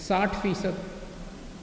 60%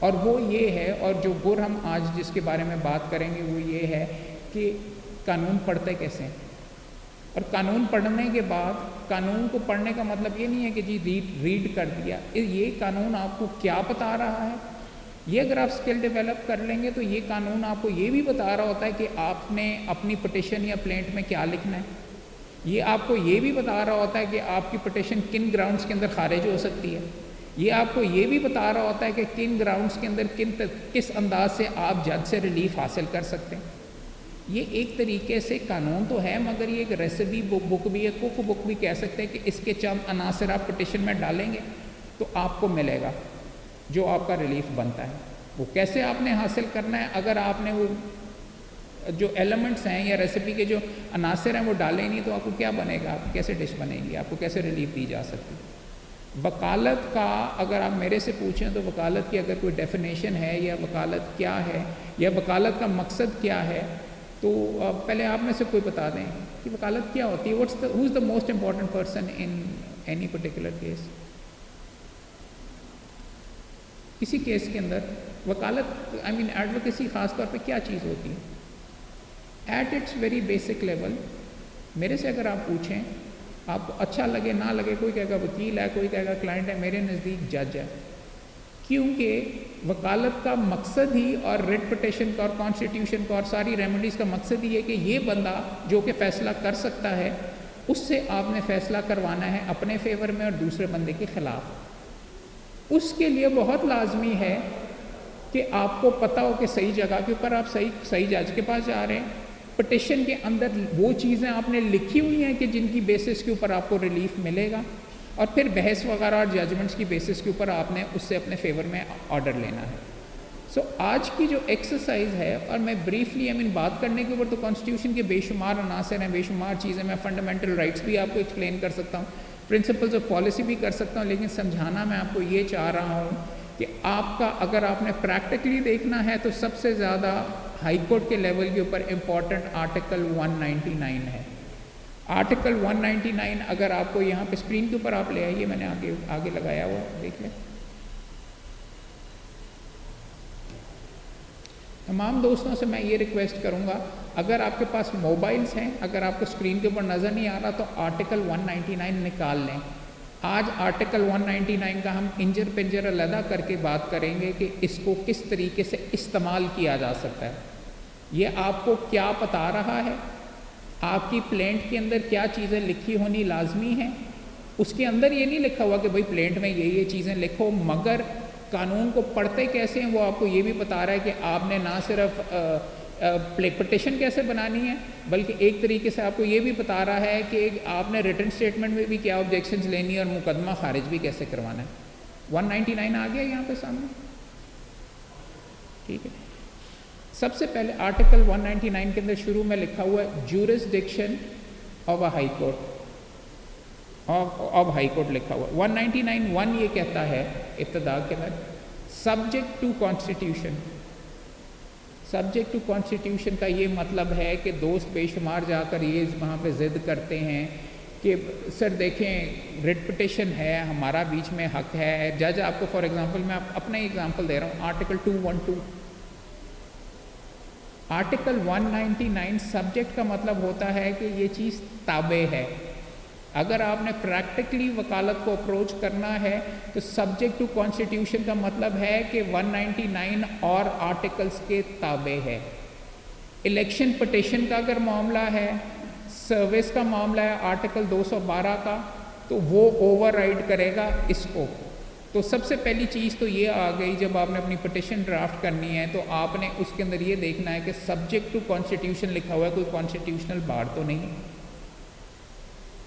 اور وہ یہ ہے، اور جو گر ہم آج جس کے بارے میں بات کریں گے وہ یہ ہے کہ قانون پڑھتے کیسے ہیں، اور قانون پڑھنے کے بعد قانون کو پڑھنے کا مطلب یہ نہیں ہے کہ جی ریڈ کر دیا، یہ قانون آپ کو کیا بتا رہا ہے. یہ اگر آپ اسکل ڈیولپ کر لیں گے تو یہ قانون آپ کو یہ بھی بتا رہا ہوتا ہے کہ آپ نے اپنی پٹیشن یا پلینٹ میں کیا لکھنا ہے. یہ آپ کو یہ بھی بتا رہا ہوتا ہے کہ آپ کی پٹیشن کن گراؤنڈز کے اندر خارج ہو سکتی ہے. یہ آپ کو یہ بھی بتا رہا ہوتا ہے کہ کن گراؤنڈز کے اندر کس انداز سے آپ جج سے ریلیف حاصل کر سکتے ہیں. یہ ایک طریقے سے قانون تو ہے، مگر یہ ایک ریسیپی بک بھی ہے، کوک بک بھی کہہ سکتے ہیں کہ اس کے چند عناصر آپ پٹیشن میں ڈالیں گے تو آپ کو ملے گا جو آپ کا ریلیف بنتا ہے. وہ کیسے آپ نے حاصل کرنا ہے، اگر آپ نے وہ جو ایلیمنٹس ہیں یا ریسیپی کے جو عناصر ہیں وہ ڈالیں نہیں تو آپ کو کیا بنے گا، آپ کیسے ڈش بنے گی، آپ کو کیسے ریلیف دی جا سکتی. وکالت کا اگر آپ میرے سے پوچھیں تو وکالت کی اگر کوئی ڈیفینیشن ہے یا وکالت کیا ہے یا وکالت کا مقصد کیا ہے، تو پہلے آپ میں سے کوئی بتا دیں کہ وکالت کیا ہوتی ہے. Who is the most important person in any particular case. کسی کیس کے اندر وکالت ایڈوکیسی خاص طور پہ کیا چیز ہوتی ہے. ایٹ اٹس ویری بیسک لیول میرے سے اگر آپ پوچھیں، آپ کو اچھا لگے نہ لگے، کوئی کہے گا وکیل ہے، کوئی کہے گا کلائنٹ ہے، میرے نزدیک جج ہے. کیونکہ وکالت کا مقصد ہی اور ریٹ پٹیشن کا اور کانسٹیٹیوشن کا اور ساری ریمیڈیز کا مقصد ہی ہے کہ یہ بندہ جو کہ فیصلہ کر سکتا ہے اس سے آپ نے فیصلہ کروانا ہے اپنے فیور میں اور دوسرے بندے کے خلاف. اس کے لیے بہت لازمی ہے کہ آپ کو پتہ ہو کہ صحیح جگہ کے اوپر آپ صحیح جج کے پاس جا رہے ہیں. پٹیشن کے اندر وہ چیزیں آپ نے لکھی ہوئی ہیں کہ جن کی بیسس کے اوپر آپ کو ریلیف ملے گا، اور پھر بحث وغیرہ اور ججمنٹس کی بیسس کے اوپر آپ نے اس سے اپنے فیور میں آرڈر لینا ہے. سو آج کی جو ایکسرسائز ہے، اور میں بریفلی بات کرنے کے اوپر تو کانسٹیٹیوشن کے بے شمار عناصر ہیں، بے شمار چیزیں، میں فنڈامنٹل رائٹس بھی آپ کو ایکسپلین کر سکتا ہوں، پرنسپلز آف پالیسی بھی کر سکتا ہوں، لیکن سمجھانا میں آپ کو یہ چاہ رہا ہوں کہ آپ کا اگر آپ نے پریکٹیکلی دیکھنا ہے تو سب سے زیادہ ہائی کورٹ کے لیول کے اوپر امپورٹنٹ آرٹیکل 199 ہے. آرٹیکل 199 اگر آپ کو یہاں پہ اسکرین کے اوپر آپ لے آئیے، میں نے آگے لگایا ہوا، دیکھ لیں. تمام دوستوں سے میں یہ ریکویسٹ کروں گا، اگر آپ کے پاس موبائلز ہیں، اگر آپ کو اسکرین کے اوپر نظر نہیں آ رہا تو آرٹیکل 199 نکال لیں. آج آرٹیکل 199 کا ہم انجر پنجر علیحدہ کر کے بات کریں گے کہ اس کو کس طریقے سے استعمال کیا جا سکتا ہے. یہ آپ کو کیا بتا رہا ہے، آپ کی پلینٹ کے اندر کیا چیزیں لکھی ہونی لازمی ہیں. اس کے اندر یہ نہیں لکھا ہوا کہ بھائی پلینٹ میں یہ چیزیں لکھو، مگر قانون کو پڑھتے کیسے ہیں وہ آپ کو یہ بھی بتا رہا ہے کہ آپ نے نہ صرف پٹیشن کیسے بنانی ہے، بلکہ ایک طریقے سے آپ کو یہ بھی بتا رہا ہے کہ آپ نے ریٹن اسٹیٹمنٹ میں بھی کیا آبجیکشنز لینی ہے اور مقدمہ خارج بھی کیسے کروانا ہے. 199 آ گیا یہاں پہ سامنے، ٹھیک ہے. سب سے پہلے آرٹیکل 199 کے اندر شروع میں لکھا ہوا ہے jurisdiction of a high court, of high court لکھا ہوا ہے. 199(1) یہ کہتا ہے ابتدا کے اندر subject to constitution. Subject to constitution کا یہ مطلب ہے کہ دوست بے شمار جا کر یہ وہاں پہ ضد کرتے ہیں کہ سر دیکھیں ریٹ پٹیشن ہے، ہمارا بیچ میں حق ہے. جج آپ کو فار ایگزامپل، میں اپنا ایگزامپل دے رہا ہوں، آرٹیکل 212. آرٹیکل 199 سبجیکٹ کا مطلب ہوتا ہے کہ یہ چیز تابع ہے. اگر آپ نے پریکٹیکلی وکالت کو اپروچ کرنا ہے تو سبجیکٹ ٹو کانسٹیٹیوشن کا مطلب ہے کہ 199 اور آرٹیکلس کے تابع ہے. الیکشن پٹیشن کا اگر معاملہ ہے، سروس کا معاملہ ہے آرٹیکل 212 کا، تو وہ اوور رائڈ کرے گا اس کو. تو سب سے پہلی چیز تو یہ آ گئی، جب آپ نے اپنی پٹیشن ڈرافٹ کرنی ہے تو آپ نے اس کے اندر یہ دیکھنا ہے کہ سبجیکٹ ٹو کانسٹیٹیوشن لکھا ہوا ہے، کوئی کانسٹیٹیوشنل بار تو نہیں.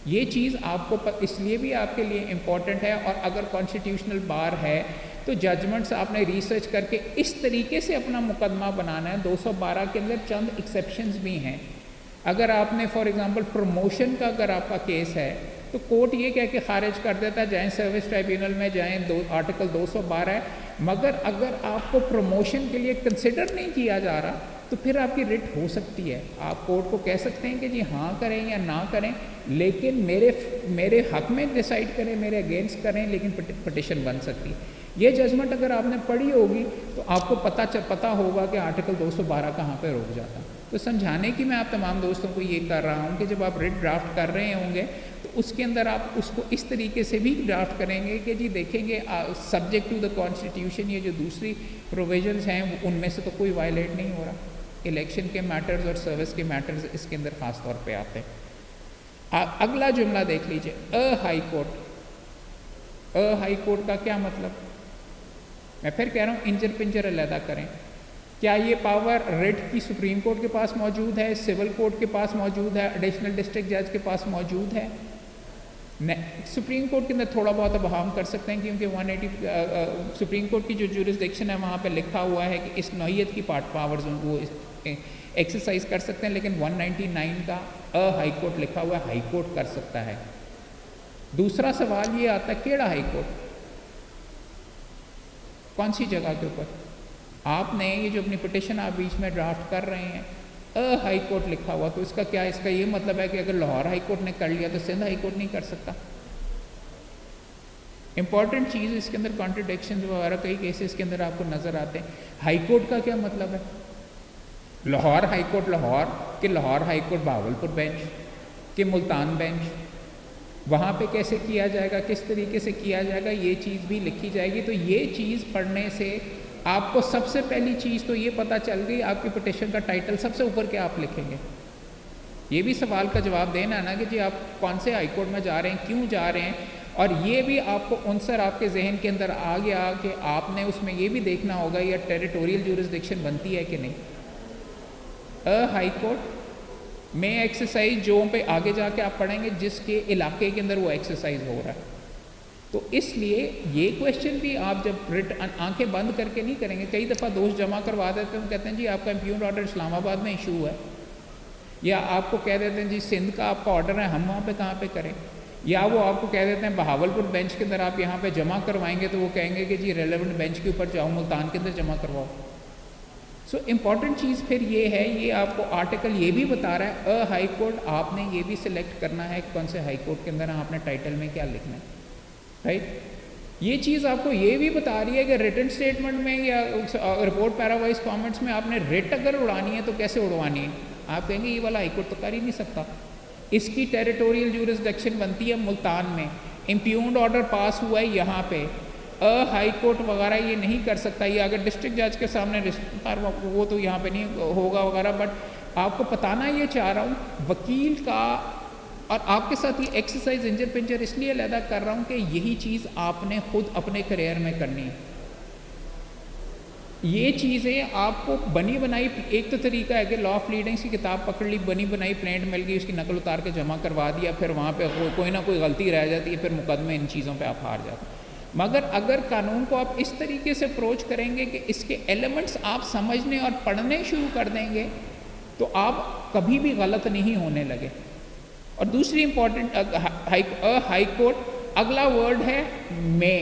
یہ چیز آپ کو اس لیے بھی آپ کے لیے امپورٹنٹ ہے، اور اگر کانسٹیٹیوشنل بار ہے تو ججمنٹس آپ نے ریسرچ کر کے اس طریقے سے اپنا مقدمہ بنانا ہے. 212 کے اندر چند ایکسیپشنز بھی ہیں. اگر آپ نے فار ایگزامپل پروموشن کا اگر آپ کا کیس ہے تو کورٹ یہ کہہ کے خارج کر دیتا ہے جائیں سروس ٹرائبیونل میں جائیں، آرٹیکل 212 ہے. مگر اگر آپ کو پروموشن کے لیے کنسیڈر نہیں کیا جا رہا تو پھر آپ کی رٹ ہو سکتی ہے. آپ کورٹ کو کہہ سکتے ہیں کہ جی ہاں کریں یا نہ کریں، لیکن میرے حق میں ڈیسائیڈ کریں، میرے اگینسٹ کریں، لیکن پٹیشن بن سکتی ہے. یہ ججمنٹ اگر آپ نے پڑھی ہوگی تو آپ کو پتہ ہوگا کہ آرٹیکل 212 کہاں پہ روک جاتا. تو سمجھانے کی میں آپ تمام دوستوں کو یہ کر رہا ہوں کہ جب آپ ریٹ ڈرافٹ کر رہے ہوں گے تو اس کے اندر آپ اس کو اس طریقے سے بھی ڈرافٹ کریں گے کہ جی دیکھیں گے سبجیکٹ ٹو دا کانسٹیٹیوشن یہ جو دوسری پروویژنس ہیں ان میں سے تو کوئی وائلیٹ نہیں ہو رہا. الیکشن کے میٹرز اور سروس کے میٹرز اس کے اندر خاص طور پہ آتے ہیں. اگلا جملہ دیکھ لیجئے, اے ہائی کورٹ. اے ہائی کورٹ کا کیا مطلب؟ میں پھر کہہ رہا ہوں انجر پنجر علیحدہ کریں. کیا یہ پاور ریٹ کی سپریم کورٹ کے پاس موجود ہے, سول کورٹ کے پاس موجود ہے, ایڈیشنل ڈسٹرکٹ جج کے پاس موجود ہے؟ سپریم کورٹ کے اندر تھوڑا بہت اب ہم کر سکتے ہیں کیونکہ 180 سپریم کورٹ کی جو جورسڈکشن ہے وہاں پہ لکھا ہوا ہے کہ اس نوعیت کی پاورز وہ ایکسرسائز کر سکتے ہیں, لیکن 199 کا ہائی کورٹ لکھا ہوا ہے, ہائی کورٹ کر سکتا ہے. دوسرا سوال یہ آتا ہے کیڑا ہائی کورٹ, کون سی جگہ کے اوپر؟ آپ نے یہ جو اپنی پٹیشن آپ بیچ میں ڈرافٹ کر رہے ہیں ہائی کورٹ لکھا ہوا, تو اس کا کیا, اس کا یہ مطلب ہے کہ اگر لاہور ہائی کورٹ نے کر لیا تو سندھ ہائی کورٹ نہیں کر سکتا؟ امپورٹنٹ چیز اس کے اندر کانٹرڈکشن وغیرہ کئی کیسز کے اندر آپ کو نظر آتے ہیں. ہائی کورٹ کا کیا مطلب ہے؟ لاہور ہائی کورٹ لاہور, کہ Lahore high court Bahawalpur bench, کہ ملتان بینچ, وہاں پہ کیسے کیا جائے گا, کس طریقے سے کیا جائے گا, یہ چیز بھی لکھی جائے گی. تو یہ چیز پڑھنے سے آپ کو سب سے پہلی چیز تو یہ پتہ چل گئی آپ کی پٹیشن کا ٹائٹل سب سے اوپر کیا آپ لکھیں گے. یہ بھی سوال کا جواب دینا ہے نا کہ جی آپ کون سے ہائی کورٹ میں جا رہے ہیں, کیوں جا رہے ہیں, اور یہ بھی آپ کو عنصر آپ کے ذہن کے اندر آ گیا کہ آپ نے اس میں یہ بھی دیکھنا ہوگا یا ٹیریٹوریل جورسڈکشن بنتی ہے کہ نہیں. ہائی کورٹ میں ایکسرسائز جو پہ آگے جا کے آپ پڑھیں گے جس کے علاقے کے اندر وہ ایکسرسائز ہو رہا ہے. تو اس لیے یہ کویشچن بھی آپ جب آنکھیں بند کر کے نہیں کریں گے. کئی دفعہ دوست جمع کروا دیتے ہیں, کہتے ہیں جی آپ کا امپیونڈ آرڈر اسلام آباد میں ایشو ہے, یا آپ کو کہہ دیتے ہیں جی سندھ کا آپ کا آرڈر ہے, ہم وہاں پہ کہاں پہ کریں, یا وہ آپ کو کہہ دیتے ہیں بہاولپور بینچ کے اندر آپ یہاں پہ جمع کروائیں گے تو وہ کہیں گے کہ جی ریلیونٹ بینچ کے اوپر جاؤ, ملتان کے اندر جمع کرواؤ. سو امپورٹنٹ چیز پھر یہ ہے, یہ آپ کو آرٹیکل یہ بھی بتا رہا ہے ہائی کورٹ آپ نے یہ بھی سلیکٹ کرنا ہے کون سے ہائی کورٹ کے اندر آپ نے ٹائٹل میں کیا لکھنا ہے, رائٹ. یہ چیز آپ کو یہ بھی بتا رہی ہے کہ ریٹن سٹیٹمنٹ میں یا رپورٹ پیراوائز کامنٹس میں آپ نے ریٹ اگر اڑانی ہے تو کیسے اڑوانی ہے. آپ کہیں گے یہ والا ہائی کورٹ تو کر ہی نہیں سکتا, اس کی ٹیریٹوریل جورسڈکشن بنتی ہے ملتان میں, امپیونڈ آرڈر پاس ہوا ہے یہاں پہ, ہائی کورٹ وغیرہ یہ نہیں کر سکتا. یہ اگر ڈسٹرکٹ جج کے سامنے وہ تو یہاں پہ نہیں ہوگا وغیرہ. بٹ آپ کو بتانا یہ چاہ رہا ہوں وکیل کا, اور آپ کے ساتھ یہ ایکسرسائز انجر پنجر اس لیے علیحدہ کر رہا ہوں کہ یہی چیز آپ نے خود اپنے کریئر میں کرنی ہے. یہ چیزیں آپ کو بنی بنائی, ایک تو طریقہ ہے کہ لا آف لیڈنگس کی کتاب پکڑ لی, بنی بنائی پرنٹ مل گئی, اس کی نقل اتار کے جمع کروا دیا, پھر وہاں پہ کوئی نہ کوئی غلطی رہ جاتی ہے, پھر مقدمے ان چیزوں پہ آپ ہار جاتے ہیں. مگر اگر قانون کو آپ اس طریقے سے اپروچ کریں گے کہ اس کے ایلیمنٹس آپ سمجھنے اور پڑھنے شروع کر دیں گے تو آپ کبھی بھی غلط نہیں ہونے لگے. اور دوسری امپورٹنٹ ہائی کورٹ, اگلا ورڈ ہے میں,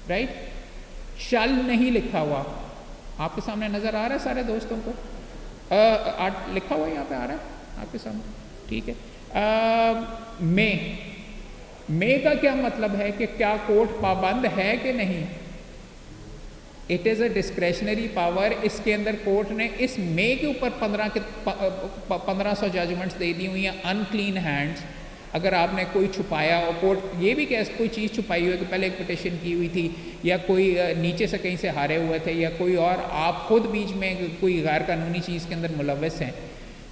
رائٹ. شل نہیں لکھا ہوا, آپ کے سامنے نظر آ رہا ہے سارے دوستوں کو, لکھا ہوا یہاں پہ آ رہا ہے آپ کے سامنے, ٹھیک ہے. میں کا کیا مطلب ہے کہ کیا کورٹ پابند ہے کہ نہیں. It is a discretionary power. اس کے اندر کورٹ نے اس میں کے اوپر 1500 ججمنٹس دے دی ہوئی ہیں ان کلین ہینڈس. اگر آپ نے کوئی چھپایا اور کورٹ یہ بھی کہ کوئی چیز چھپائی ہوئی ہے کہ پہلے ایک پٹیشن کی ہوئی تھی, یا کوئی نیچے سے کہیں سے ہارے ہوئے تھے, یا کوئی اور آپ خود بیچ میں کوئی غیر قانونی چیز کے اندر ملوث ہیں,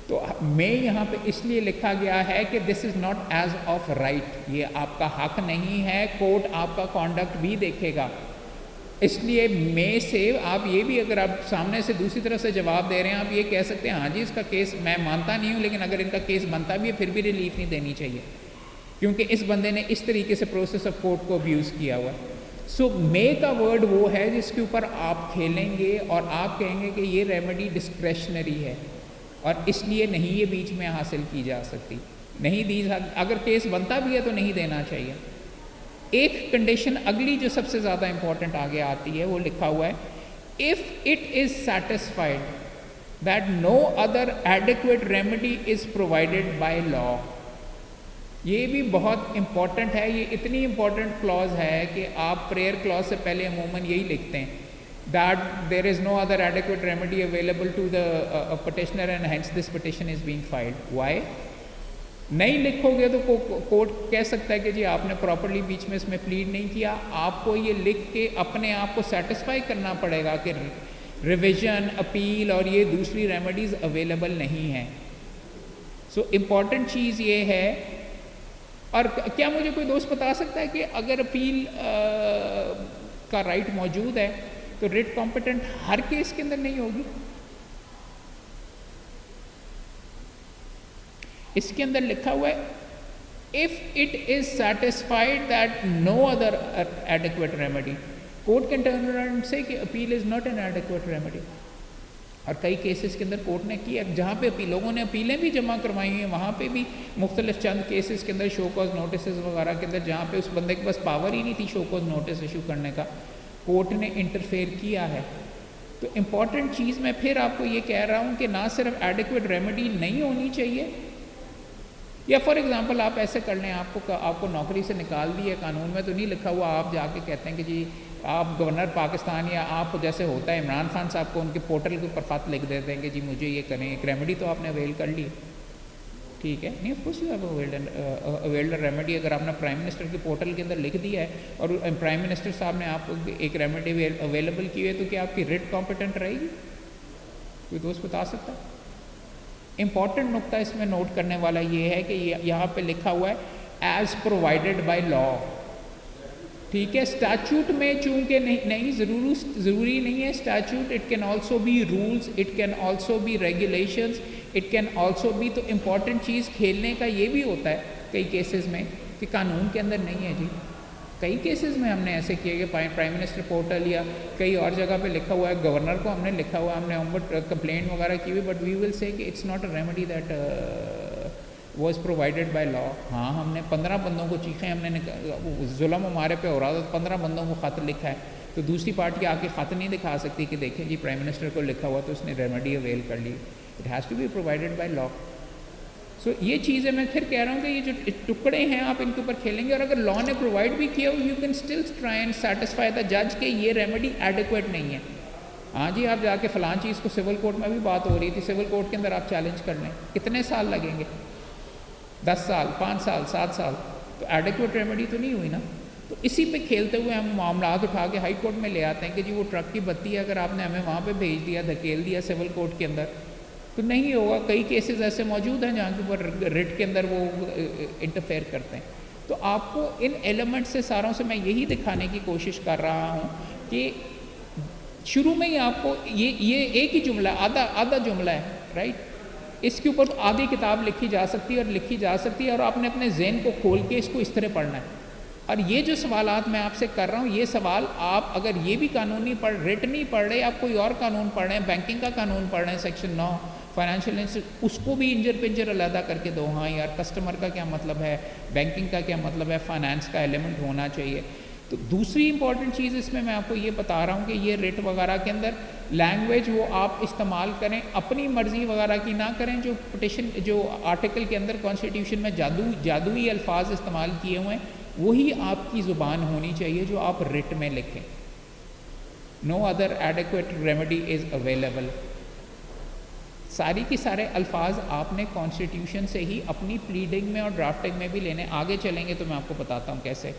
تو میں یہاں پہ اس لیے لکھا گیا ہے کہ this is not as of right, یہ آپ کا حق نہیں ہے, کورٹ آپ کا کانڈکٹ بھی دیکھے گا. اس لیے میں سے آپ یہ بھی, اگر آپ سامنے سے دوسری طرف سے جواب دے رہے ہیں, آپ یہ کہہ سکتے ہیں ہاں جی اس کا کیس میں مانتا نہیں ہوں, لیکن اگر ان کا کیس بنتا بھی ہے پھر بھی ریلیف نہیں دینی چاہیے, کیونکہ اس بندے نے اس طریقے سے پروسیس آف کورٹ کو ابیوز کیا ہوا ہے. سو مے کا ورڈ وہ ہے جس کے اوپر آپ کھیلیں گے اور آپ کہیں گے کہ یہ ریمیڈی ڈسکریشنری ہے اور اس لیے نہیں یہ بیچ میں حاصل کی جا سکتی, نہیں دی, اگر کیس بنتا بھی ہے تو نہیں دینا چاہیے. ایک کنڈیشن اگلی جو سب سے زیادہ امپورٹنٹ آگے آتی ہے, وہ لکھا ہوا ہے if it is satisfied that no other adequate remedy is provided by law. یہ بھی بہت امپورٹنٹ ہے. یہ اتنی امپورٹنٹ کلوز ہے کہ آپ پریئر کلوز سے پہلے عموماً یہی لکھتے ہیں that there is no other adequate remedy available to the petitioner and hence this petition is being filed. Why? نہیں لکھو گے تو کورٹ کہہ سکتا ہے کہ جی آپ نے پراپرلی بیچ میں اس میں پلیڈ نہیں کیا. آپ کو یہ لکھ کے اپنے آپ کو سیٹسفائی کرنا پڑے گا کہ ریویژن, اپیل اور یہ دوسری ریمیڈیز اویلیبل نہیں ہیں. سو امپورٹنٹ چیز یہ ہے. اور کیا مجھے کوئی دوست بتا سکتا ہے کہ اگر اپیل کا رائٹ موجود ہے تو ریٹ کمپیٹنٹ ہر کیس کے اندر نہیں ہوگی؟ اس کے اندر لکھا ہوا ہے if it is satisfied that no other adequate remedy, court can turn around and say کہ appeal is not an adequate remedy. اور کئی کیسز کے اندر کورٹ نے کیا جہاں پہ لوگوں نے اپیلیں بھی جمع کروائی ہیں, وہاں پہ بھی مختلف چند کیسز کے اندر شو کاز نوٹسز وغیرہ کے اندر جہاں پہ اس بندے کے پاس پاور ہی نہیں تھی شو کاز نوٹس ایشو کرنے کا, کورٹ نے انٹرفیئر کیا ہے. تو امپورٹنٹ چیز میں پھر آپ کو یہ کہہ رہا ہوں کہ نہ صرف ایڈیکویٹ ریمیڈی نہیں ہونی چاہیے, یا فار ایگزامپل آپ ایسے کر لیں آپ کو نوکری سے نکال دیا, قانون میں تو نہیں لکھا ہوا, آپ جا کے کہتے ہیں کہ جی آپ گورنر پاکستان یا آپ جیسے ہوتا ہے عمران خان صاحب کو ان کے پورٹل کے اوپر خط لکھ دیتے ہیں کہ جی مجھے یہ کریں, ایک ریمیڈی تو آپ نے اویل کر لی, ٹھیک ہے, نہیں of course you have availed remedy. اگر آپ نے پرائم منسٹر کے پورٹل کے اندر لکھ دیا ہے اور پرائم منسٹر صاحب نے آپ کو ایک ریمیڈی اویلیبل کی ہے تو کیا آپ کی ریٹ کمپیٹنٹ رہے گی؟ کوئی دوست بتا سکتا ہے؟ امپورٹنٹ نقطہ اس میں نوٹ کرنے والا یہ ہے کہ یہاں پہ لکھا ہوا ہے ایز پرووائڈیڈ بائی لا, ٹھیک ہے. اسٹیچوٹ میں چونکہ نہیں ضروری نہیں ہے statute, it can also be rules, it can also be regulations, it can also be. تو امپورٹنٹ چیز کھیلنے کا یہ بھی ہوتا ہے کئی کیسز میں کہ قانون کے اندر نہیں ہے جی. کئی کیسز میں ہم نے ایسے کیا کہ پرائم منسٹر پورٹل یا کئی اور جگہ پہ لکھا ہوا ہے, گورنر کو ہم نے لکھا ہوا, ہم نے کمپلینٹ وغیرہ کی ہوئی, بٹ وی ول سے کہ it's not a remedy that was provided by law. ہاں ہم نے 15 بندوں کو چیخیں, ہم نے ظلم ہمارے پہ ہو رہا تھا, 15 بندوں کو خط لکھا ہے, تو دوسری پارٹی آ کے خط نہیں دکھا سکتی کہ دیکھیں جی پرائم منسٹر کو لکھا ہوا تو اس نے ریمیڈی اویل کر لی. It has to be provided by law. So یہ چیزیں میں پھر کہہ رہا ہوں کہ یہ جو ٹکڑے ہیں آپ ان کے اوپر کھیلیں گے, اور اگر لا نے پرووائڈ بھی کیا ہو you can still try and satisfy the جج کہ یہ ریمیڈی ایڈیکویٹ نہیں ہے. ہاں جی آپ جا کے فلاں چیز کو سول کورٹ میں بھی بات ہو رہی تھی, سول کورٹ کے اندر آپ چیلنج کر لیں, کتنے سال لگیں گے؟ 10 سال, 5 سال, 7 سال. تو ایڈیکویٹ ریمیڈی تو نہیں ہوئی نا. تو اسی پہ کھیلتے ہوئے ہم معاملات اٹھا کے ہائی کورٹ میں لے آتے ہیں کہ جی وہ ٹرک کی بتی ہے, اگر آپ نے ہمیں وہاں پہ بھیج دیا, دھکیل دیا سول کورٹ کے اندر, تو نہیں ہوگا. کئی کیسز ایسے موجود ہیں جہاں کے اوپر ریٹ کے اندر وہ انٹرفیئر کرتے ہیں. تو آپ کو ان ایلیمنٹ سے ساروں سے میں یہی دکھانے کی کوشش کر رہا ہوں کہ شروع میں ہی آپ کو یہ ایک ہی جملہ, آدھا جملہ ہے, رائٹ, اس کے اوپر آدھی کتاب لکھی جا سکتی ہے اور آپ نے اپنے ذہن کو کھول کے اس کو اس طرح پڑھنا ہے. اور یہ جو سوالات میں آپ سے کر رہا ہوں, یہ سوال آپ اگر یہ بھی قانون نہیں ریٹ نہیں پڑھ رہے, آپ کوئی اور قانون پڑھ رہے ہیں, بینکنگ کا قانون پڑھ رہے ہیں سیکشن 9 فائنینشیل اس کو بھی انجر پنجر علیحدہ کر کے دو. ہاں یار کسٹمر کا کیا مطلب ہے, بینکنگ کا کیا مطلب ہے, فائنانس کا ایلیمنٹ ہونا چاہیے. تو دوسری امپورٹنٹ چیز اس میں آپ کو یہ بتا رہا ہوں کہ یہ ریٹ وغیرہ کے اندر لینگویج وہ آپ استعمال کریں, اپنی مرضی وغیرہ کی نہ کریں. جو پٹیشن جو آرٹیکل کے اندر کانسٹیٹیوشن میں جادوئی الفاظ استعمال کیے ہوئے ہیں وہی آپ کی زبان ہونی چاہیے جو آپ ریٹ میں لکھیں. No other adequate remedy is available. ساری کی سارے الفاظ آپ نے کانسٹیٹیوشن سے ہی اپنی پلیڈنگ میں اور ڈرافٹنگ میں بھی لینے. آگے چلیں گے تو میں آپ کو بتاتا ہوں کیسے.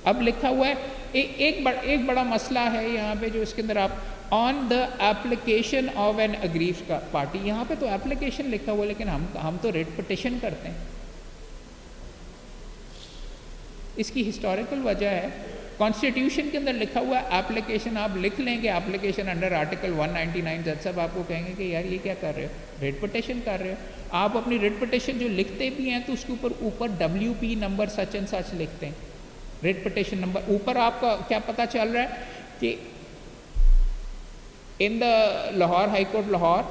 اب لکھا ہوا ہے ایک بڑا مسئلہ ہے یہاں پہ جو اس کے اندر آپ on the application of an aggrieved party, یہاں پہ تو ایپلیکیشن لکھا ہوا ہے لیکن ہم تو ریٹ پٹیشن کرتے ہیں. اس کی ہسٹوریکل وجہ ہے کانسٹیٹیوشن کے اندر لکھا ہوا ہے ایپلیکیشن. آپ لکھ لیں گے ایپلیکیشن انڈر آرٹیکل 199, جج صاحب آپ کو کہیں گے کہ یار یہ کیا کر رہے ہو, ریٹ پٹیشن کر رہے ہو. آپ اپنی ریٹ پٹیشن جو لکھتے بھی ہیں تو اس کے اوپر WP نمبر سچ اینڈ سچ لکھتے ہیں, ریٹ پٹیشن نمبر. اوپر آپ کا کیا پتہ چل رہا ہے کہ in the Lahore high court Lahore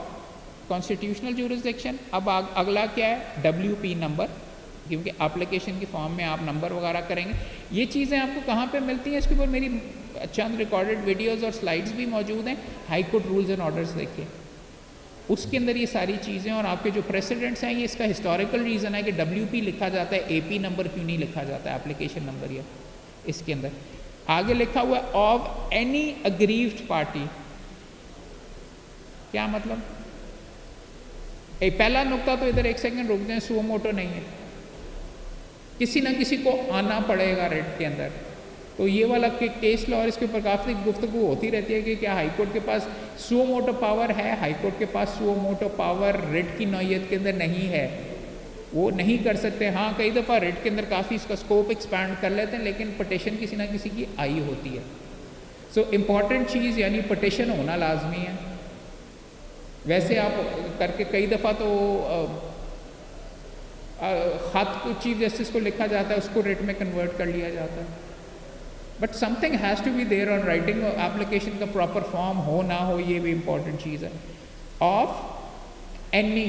constitutional jurisdiction. اب اگلا کیا ہے WP نمبر, کیونکہ اپلیکیشن کی فارم میں آپ نمبر وغیرہ کریں گے. یہ چیزیں آپ کو کہاں پہ ملتی ہیں, اس کے اوپر میری چند ریکارڈڈ ویڈیوز اور سلائیڈز بھی موجود ہیں. High court rules and orders دیکھیے, اس کے اندر یہ ساری چیزیں اور آپ کے جو پریسیڈنٹس ہیں یہ اس کا ہسٹوریکل ریزن ہے کہ WP لکھا جاتا ہے, AP نمبر کیوں نہیں لکھا جاتا ہے اپلیکیشن نمبر. یا اس کے اندر آگے لکھا ہوا ہے آف اینی اگریوڈ پارٹی. کیا مطلب؟ پہلا نقطہ تو ادھر ایک سیکنڈ رک جائیں, سو موٹو نہیں ہے, کسی نہ کسی کو آنا پڑے گا ریٹ کے اندر. تو یہ والا کیس لا اور اس کے اوپر کافی گفتگو ہوتی رہتی ہے کہ کیا ہائی کورٹ کے پاس سو موٹو پاور ہے. ہائی کورٹ کے پاس سو موٹو پاور ریٹ کی نوعیت کے اندر نہیں ہے, وہ نہیں کر سکتے. ہاں کئی دفعہ ریٹ کے اندر کافی اس کا اسکوپ ایکسپینڈ کر لیتے ہیں, لیکن پٹیشن کسی نہ کسی کی آئی ہوتی ہے. سو امپورٹنٹ چیز یعنی پٹیشن ہونا لازمی ہے. ویسے آپ کر کے کئی دفعہ تو خط چیف جسٹس کو لکھا جاتا ہے, اس کو ریٹ میں کنورٹ کر لیا جاتا ہے. But something has to be there on writing. Application کا پراپر فارم ہو نہ ہو یہ بھی امپورٹنٹ چیز ہے. آف اینی,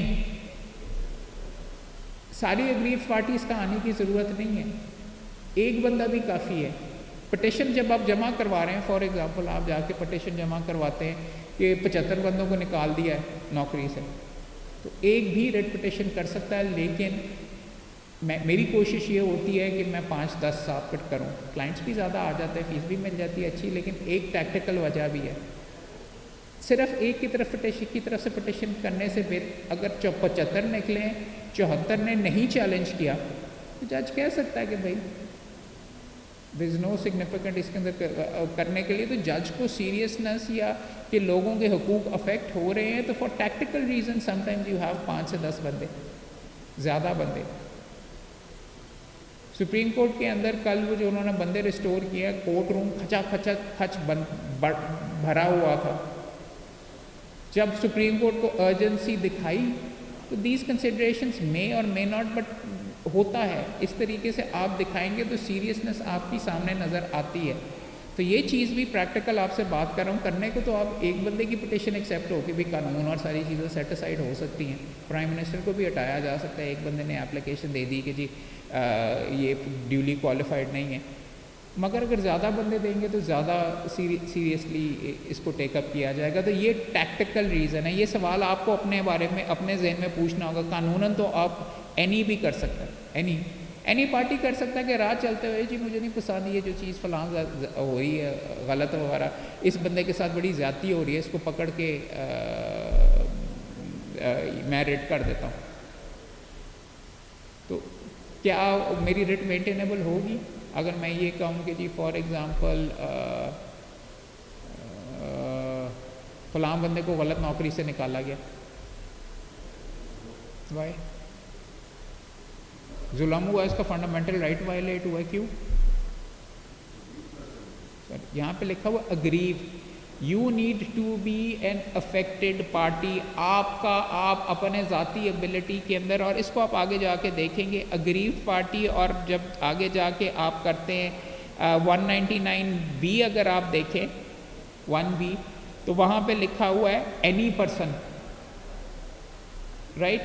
ساری اگریوڈ پارٹیز کا آنے کی ضرورت نہیں ہے, ایک بندہ بھی کافی ہے. پٹیشن جب آپ جمع کروا رہے ہیں, فار ایگزامپل آپ جا کے پٹیشن جمع کرواتے ہیں کہ 75 بندوں کو نکال دیا ہے نوکری سے, تو ایک بھی ریٹ پٹیشن کر سکتا ہے. لیکن میری کوشش یہ ہوتی ہے کہ میں 5-10 سابمٹ کروں. کلائنٹس بھی زیادہ آ جاتے ہیں, فیس بھی مل جاتی ہے اچھی, لیکن ایک ٹیکٹیکل وجہ بھی ہے. صرف ایک کی طرف سے پٹیشن کرنے سے اگر 75 نکلیں, 74 نے نہیں چیلنج کیا, تو جج کہہ سکتا ہے کہ بھائی دیر از نو سگنیفیکنٹ اس کے اندر کرنے کے لیے. تو جج کو سیریسنس یا کہ لوگوں کے حقوق افیکٹ ہو رہے ہیں, تو for tactical reason some times you have 5 سے 10 بندے, زیادہ بندے. سپریم کورٹ کے اندر کل وہ جو انہوں نے بندے ریسٹور کیا, کورٹ روم کھچ بھرا ہوا تھا. جب سپریم کورٹ کو ارجنسی دکھائی تو دیز کنسیڈریشنز میں اور مے ناٹ, بٹ ہوتا ہے اس طریقے سے آپ دکھائیں گے تو سیریسنس آپ کی سامنے نظر آتی ہے. تو یہ چیز بھی پریکٹیکل آپ سے بات کر رہا ہوں کرنے کو. تو آپ ایک بندے کی پٹیشن ایکسیپٹ ہو کے بھی قانون اور ساری چیزیں سیٹ اسائڈ ہو سکتی ہیں. پرائم منسٹر کو بھی ہٹایا جا سکتا ہے, ایک بندے نے اپلیکیشن دے دی کہ جی یہ ڈیولی کوالیفائڈ نہیں ہے. مگر اگر زیادہ بندے دیں گے تو زیادہ سیریسلی اس کو ٹیک اپ کیا جائے گا. تو یہ ٹیکٹیکل ریزن ہے. یہ سوال آپ کو اپنے بارے میں اپنے ذہن میں پوچھنا ہوگا. قانوناً تو آپ اینی بھی کر سکتا ہے, اینی پارٹی کر سکتا ہے کہ راہ چلتے ہوئے جی مجھے نہیں پسند یہ جو چیز فلاں ہو رہی ہے غلط وغیرہ, اس بندے کے ساتھ بڑی زیادتی ہو رہی ہے, اس کو پکڑ کے میں ریٹ کر دیتا ہوں. تو کیا میری ریٹ مینٹینیبل ہوگی اگر میں یہ کہوں کہ جی فار ایگزامپل فلاں بندے کو غلط نوکری سے نکالا گیا, وائی ظلم ہوا, اس کا فنڈامنٹل رائٹ وائلیٹ ہوا ہے, کیوں؟ یہاں پہ لکھا ہوا aggrieve, you need to be an affected party. آپ اپنے ذاتی ایبلٹی کے اندر, اور اس کو آپ آگے جا کے دیکھیں گے اگریوڈ پارٹی, اور جب آگے جا کے آپ کرتے ہیں 199B اگر آپ دیکھیں 1B, تو وہاں پہ لکھا ہوا ہے اینی پرسن, رائٹ.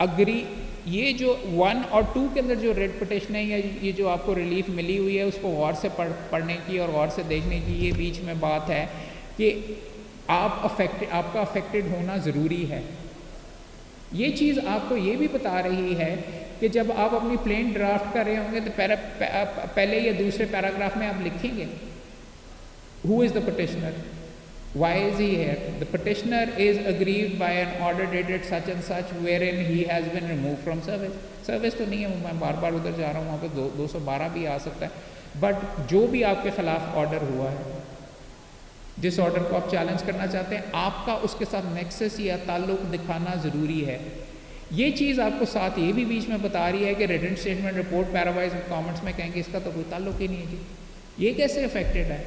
اگری یہ جو 1 اور 2 کے اندر جو ریٹ پٹیشن ہے یا یہ جو آپ کو ریلیف ملی ہوئی ہے اس کو غور سے پڑھنے کی اور غور سے دیکھنے کی یہ بیچ میں بات ہے کہ آپ کا افیکٹڈ ہونا ضروری ہے. یہ چیز آپ کو یہ بھی بتا رہی ہے کہ جب آپ اپنی پلین ڈرافٹ کر رہے ہوں گے تو پہلے یا دوسرے پیراگراف میں آپ لکھیں گے ہو is the petitioner, why is he here? The petitioner is aggrieved by an order dated such and such wherein he has been removed from service. Service تو نہیں ہے, میں بار بار ادھر جا رہا ہوں, وہاں پہ 212 بھی آ سکتا ہے. بٹ جو بھی آپ کے خلاف آرڈر ہوا ہے, جس آرڈر کو آپ چیلنج کرنا چاہتے ہیں, آپ کا اس کے ساتھ نیکسس یا تعلق دکھانا ضروری ہے. یہ چیز آپ کو ساتھ یہ بھی بیچ میں بتا رہی ہے کہ ریٹن اسٹیٹمنٹ رپورٹ پیراوائز کامنٹس میں کہیں گے اس کا تو کوئی تعلق ہی نہیں ہے جی, یہ کیسے افیکٹڈ ہے.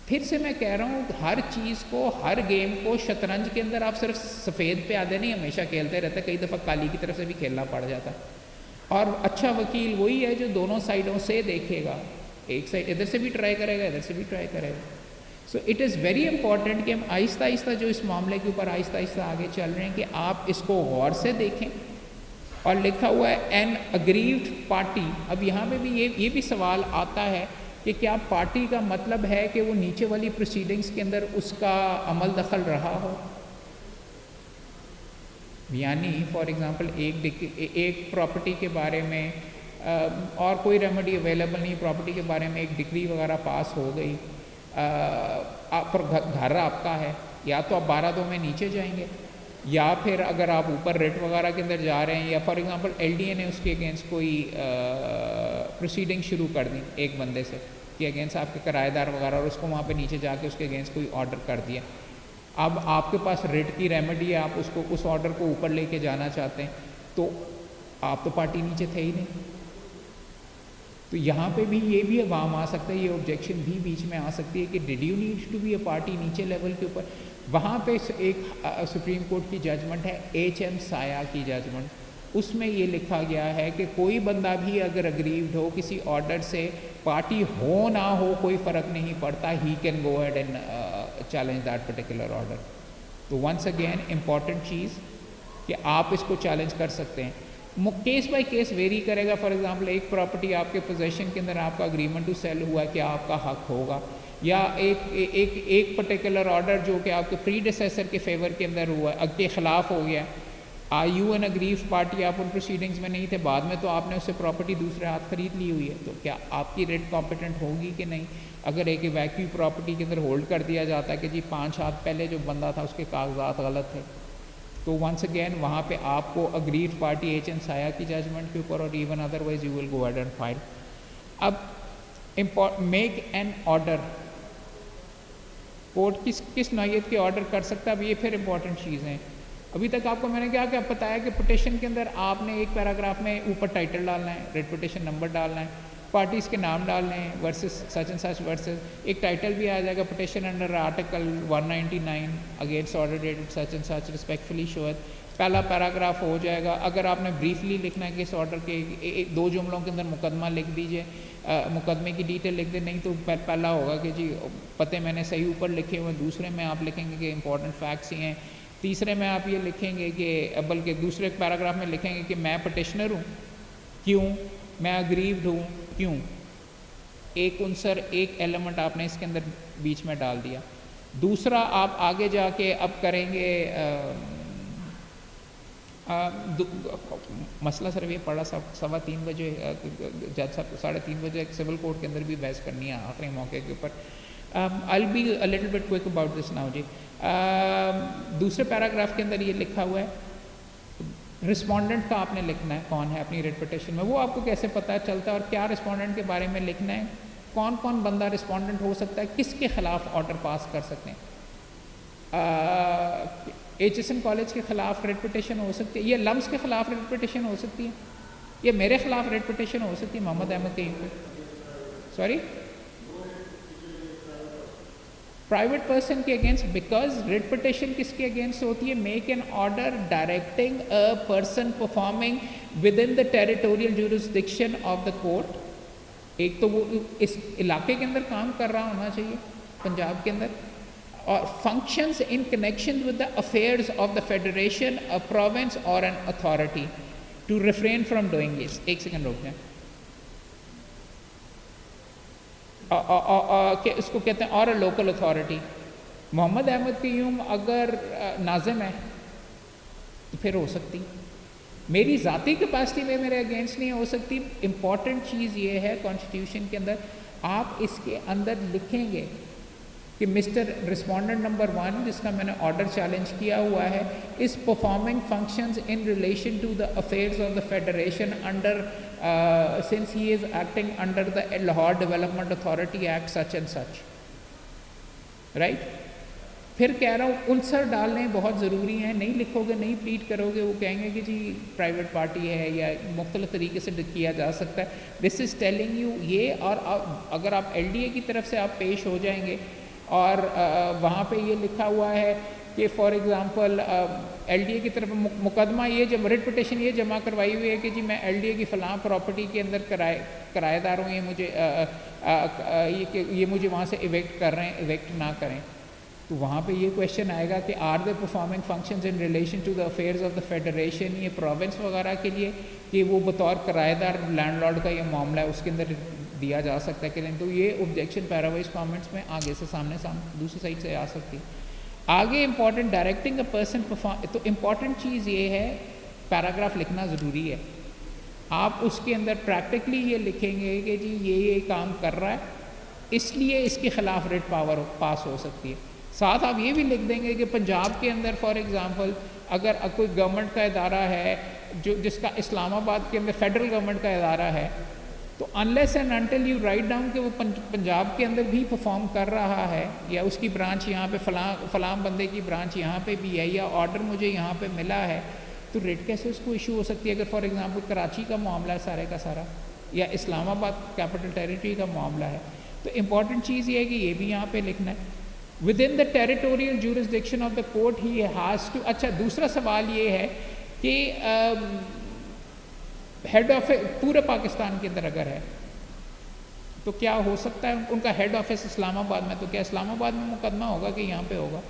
پھر سے میں کہہ رہا ہوں ہر چیز کو, ہر گیم کو شطرنج کے اندر آپ صرف سفید پہ آدھے نہیں ہمیشہ کھیلتے رہتے, کئی دفعہ کالی کی طرف سے بھی کھیلنا پڑ جاتا ہے. اور اچھا وکیل وہی ہے جو دونوں سائڈوں سے دیکھے گا, ایک سائڈ ادھر سے بھی ٹرائی کرے گا, ادھر سے بھی ٹرائی کرے گا. So it is very important کہ ہم آہستہ آہستہ جو اس معاملے کے اوپر آہستہ آہستہ آگے چل رہے ہیں کہ آپ اس کو غور سے دیکھیں. اور لکھا ہوا ہے این اگریوڈ پارٹی. اب یہاں پہ بھی یہ بھی سوال آتا ہے کہ کیا پارٹی کا مطلب ہے کہ وہ نیچے والی پروسیڈنگز کے اندر اس کا عمل دخل رہا ہو. یعنی فار ایگزامپل ایک پراپرٹی کے بارے میں اور کوئی ریمیڈی اویلیبل نہیں، پراپرٹی کے بارے میں ایک ڈگری وغیرہ پاس ہو گئی، گھر آپ کا ہے، یا تو آپ 12(2) میں نیچے جائیں گے، یا پھر اگر آپ اوپر ریٹ وغیرہ کے اندر جا رہے ہیں، یا for example L D A نے اس کے اگینسٹ کوئی پروسیڈنگ شروع کر دی ایک بندے سے کہ اگینسٹ آپ کے کرایہ دار وغیرہ، اور اس کو وہاں پہ نیچے جا کے اس کے اگینسٹ کوئی آرڈر کر دیا. اب آپ کے پاس ریٹ کی ریمیڈی ہے، آپ اس آرڈر کو اوپر لے کے جانا چاہتے ہیں، تو آپ تو پارٹی نیچے تھے ہی نہیں. تو یہاں پہ بھی یہ بھی عوام آ سکتا ہے، یہ آبجیکشن بھی بیچ میں آ سکتی ہے کہ did you need to be a party نیچے لیول کے اوپر. وہاں پہ ایک سپریم کورٹ کی ججمنٹ ہے ایچ ایم سایہ کی ججمنٹ، اس میں یہ لکھا گیا ہے کہ کوئی بندہ بھی اگر اگریوڈ ہو کسی آرڈر سے، پارٹی ہو نہ ہو کوئی فرق نہیں پڑتا، he can go ahead and challenge that particular order. تو ونس اگین امپورٹنٹ چیز کہ آپ اس کو چیلنج کر سکتے ہیں. کیس بائی کیس ویری کرے گا. فار ایگزامپل ایک پراپرٹی آپ کے پوزیشن کے اندر آپ کا اگریمنٹ ٹو سیل ہوا کہ آپ کا حق ہوگا، یا ایک پرٹیکولر آرڈر جو کہ آپ کے پریڈیسیسر کے فیور کے اندر ہوا کے خلاف ہو گیا. Are you an aggrieved party? آپ ان پروسیڈنگز میں نہیں تھے، بعد میں تو آپ نے اس سے پراپرٹی دوسرے ہاتھ خرید لی ہوئی ہے، تو کیا آپ کی ریٹ کمپیٹنٹ ہوگی کہ نہیں؟ اگر ایک ویکیو پراپرٹی کے اندر ہولڈ کر دیا جاتا ہے کہ جی 5 ہاتھ پہلے جو بندہ تھا اس کے کاغذات غلط تھے، تو ونس اگین وہاں پہ آپ کو اگریڈ پارٹی ایچ این سایہ کی ججمنٹ کے اوپر، اور even otherwise you will go ahead and file. اب میک این آرڈر، کورٹ کس نوعیت کے آرڈر کر سکتا ہے؟ اب یہ پھر امپورٹنٹ چیز ہیں. ابھی تک آپ کو میں نے کیا بتایا کہ پٹیشن کے اندر آپ نے ایک پیراگراف میں اوپر ٹائٹل ڈالنا ہے، ریٹ پٹیشن نمبر ڈالنا ہے، پارٹیز کے نام ڈالنے ہیں، versus such and such versus, ایک ٹائٹل بھی آ جائے گا petition under article 199 against order dated such and such respectfully sheweth. پہلا پیراگراف ہو جائے گا. اگر آپ نے بریفلی لکھنا ہے کہ اس آرڈر کے 2 جملوں کے اندر مقدمہ لکھ دیجئے، مقدمے کی ڈیٹیل لکھ دیں. نہیں تو پہلا ہوگا کہ جی پتے میں نے صحیح اوپر لکھے ہوئے، دوسرے میں آپ لکھیں گے کہ امپورٹنٹ فیکٹس ہی ہیں، تیسرے میں آپ یہ لکھیں گے کہ بلکہ دوسرے پیراگراف میں لکھیں گے کہ میں پٹیشنر ہوں کیوں، میں اگریوڈ ہوں کیوں. ایک عنصر ایک ایلیمنٹ آپ نے اس کے اندر بیچ میں ڈال دیا. دوسرا آپ آگے جا کے اب کریں گے مسئلہ صرف یہ پڑا 3:15 بجے، جج صاحب 3:30 بجے ایک سول کورٹ کے اندر بھی بحث کرنی ہے آخری موقع کے اوپر. I'll be a little bit quick about this now جی. دوسرے پیراگراف کے اندر یہ لکھا ہوا ہے رسپونڈنٹ کا آپ نے لکھنا ہے کون ہے اپنی ریٹ پٹیشن میں. وہ آپ کو کیسے پتہ چلتا ہے اور کیا رسپونڈنٹ کے بارے میں لکھنا ہے، کون کون بندہ رسپونڈنٹ ہو سکتا ہے، کس کے خلاف آرڈر پاس کر سکتے ہیں. ایچ ایس این کالج کے خلاف ریٹ پٹیشن ہو سکتی ہے، یا لمس کے خلاف ریٹ پٹیشن ہو سکتی ہے، یا میرے خلاف ریٹ پٹیشن ہو سکتی ہے محمد احمد کہیں پہ. سوری پرائیویٹ پرسن کے اگینسٹ، بیکاز ریٹ پٹیشن کس کے اگینسٹ ہوتی ہے؟ Make an order directing a person performing with in the territorial jurisdiction of the court. ایک تو وہ اس علاقے کے اندر کام کر رہا ہونا چاہیے پنجاب کے اندر، اور functions in connection with the affairs of the federation, a province or an authority to refrain from doing this. ایک سیکنڈ روک جائیں. کہ اس کو کہتے ہیں اور لوکل اتھارٹی. محمد احمد قیوم اگر ناظم ہے تو پھر ہو سکتی، میری ذاتی کیپیسٹی میں میرے اگینسٹ نہیں ہو سکتی. امپورٹنٹ چیز یہ ہے کانسٹیٹیوشن کے اندر آپ اس کے اندر لکھیں گے کہ مسٹر رسپونڈنٹ نمبر 1 جس کا میں نے آرڈر چیلنج کیا ہوا ہے is performing functions in relation to the affairs of the federation under since he is acting under the Lahore Development Authority Act such and such, right. پھر کہہ رہا ہوں عنصر ڈالنے بہت ضروری ہیں. نہیں لکھو گے، نہیں پلیٹ کرو گے، وہ کہیں گے کہ جی پرائیویٹ پارٹی ہے یا مختلف طریقے سے کیا جا سکتا ہے. دس از ٹیلنگ یو یہ. اور اگر آپ ایل ڈی اے کی طرف سے آپ پیش ہو جائیں گے اور وہاں پہ یہ لکھا ہوا ہے کہ for example L D A کی طرف مقدمہ یہ جب ریٹ پٹیشن یہ جمع کروائی ہوئی ہے کہ جی میں ایل ڈی اے کی فلاں پراپرٹی کے اندر کرایہ دار ہوں، یہ مجھے وہاں سے ایویکٹ کر رہے ہیں، ایویکٹ نہ کریں. تو وہاں پہ یہ کویشچن آئے گا کہ are they performing functions in relation to the affairs of the federation, یہ پروونس وغیرہ کے لیے کہ وہ بطور کرایہ دار لینڈ لارڈ کا یہ معاملہ ہے اس کے اندر دیا جا سکتا ہے کہ نہیں، تو یہ آبجیکشن پیراوائز کامنٹس میں آگے سے سامنے دوسری سائڈ سے آ سکتی ہے. آگے important directing a person perform, تو امپورٹنٹ چیز یہ ہے پیراگراف لکھنا ضروری ہے. آپ اس کے اندر پریکٹیکلی یہ لکھیں گے کہ جی یہ کام کر رہا ہے اس لیے اس کے خلاف ریٹ پاور پاس ہو سکتی ہے. ساتھ آپ یہ بھی لکھ دیں گے کہ پنجاب کے اندر فار ایگزامپل اگر کوئی گورنمنٹ کا ادارہ ہے جس کا اسلام آباد کے اندر فیڈرل گورنمنٹ کا ادارہ ہے، تو unless and until you write down کہ وہ پنجاب کے اندر بھی پرفارم کر رہا ہے، یا اس کی برانچ یہاں پہ فلاں بندے کی برانچ یہاں پہ بھی ہے، یا آرڈر مجھے یہاں پہ ملا ہے، تو ریٹ کیسے اس کو ایشو ہو سکتی ہے؟ اگر فار ایگزامپل کراچی کا معاملہ ہے سارے کا سارا، یا اسلام آباد کیپٹل ٹیریٹری کا معاملہ ہے، تو امپورٹنٹ چیز یہ ہے کہ یہ بھی یہاں پہ لکھنا ہے. Within the territorial jurisdiction of the court he has to. اچھا دوسرا سوال یہ ہے کہ ہیڈ آفس پورے پاکستان کے اندر اگر ہے تو کیا ہو سکتا ہے ان کا ہیڈ آفس اسلام آباد میں، تو کیا اسلام آباد میں مقدمہ ہوگا کہ یہاں پہ ہوگا؟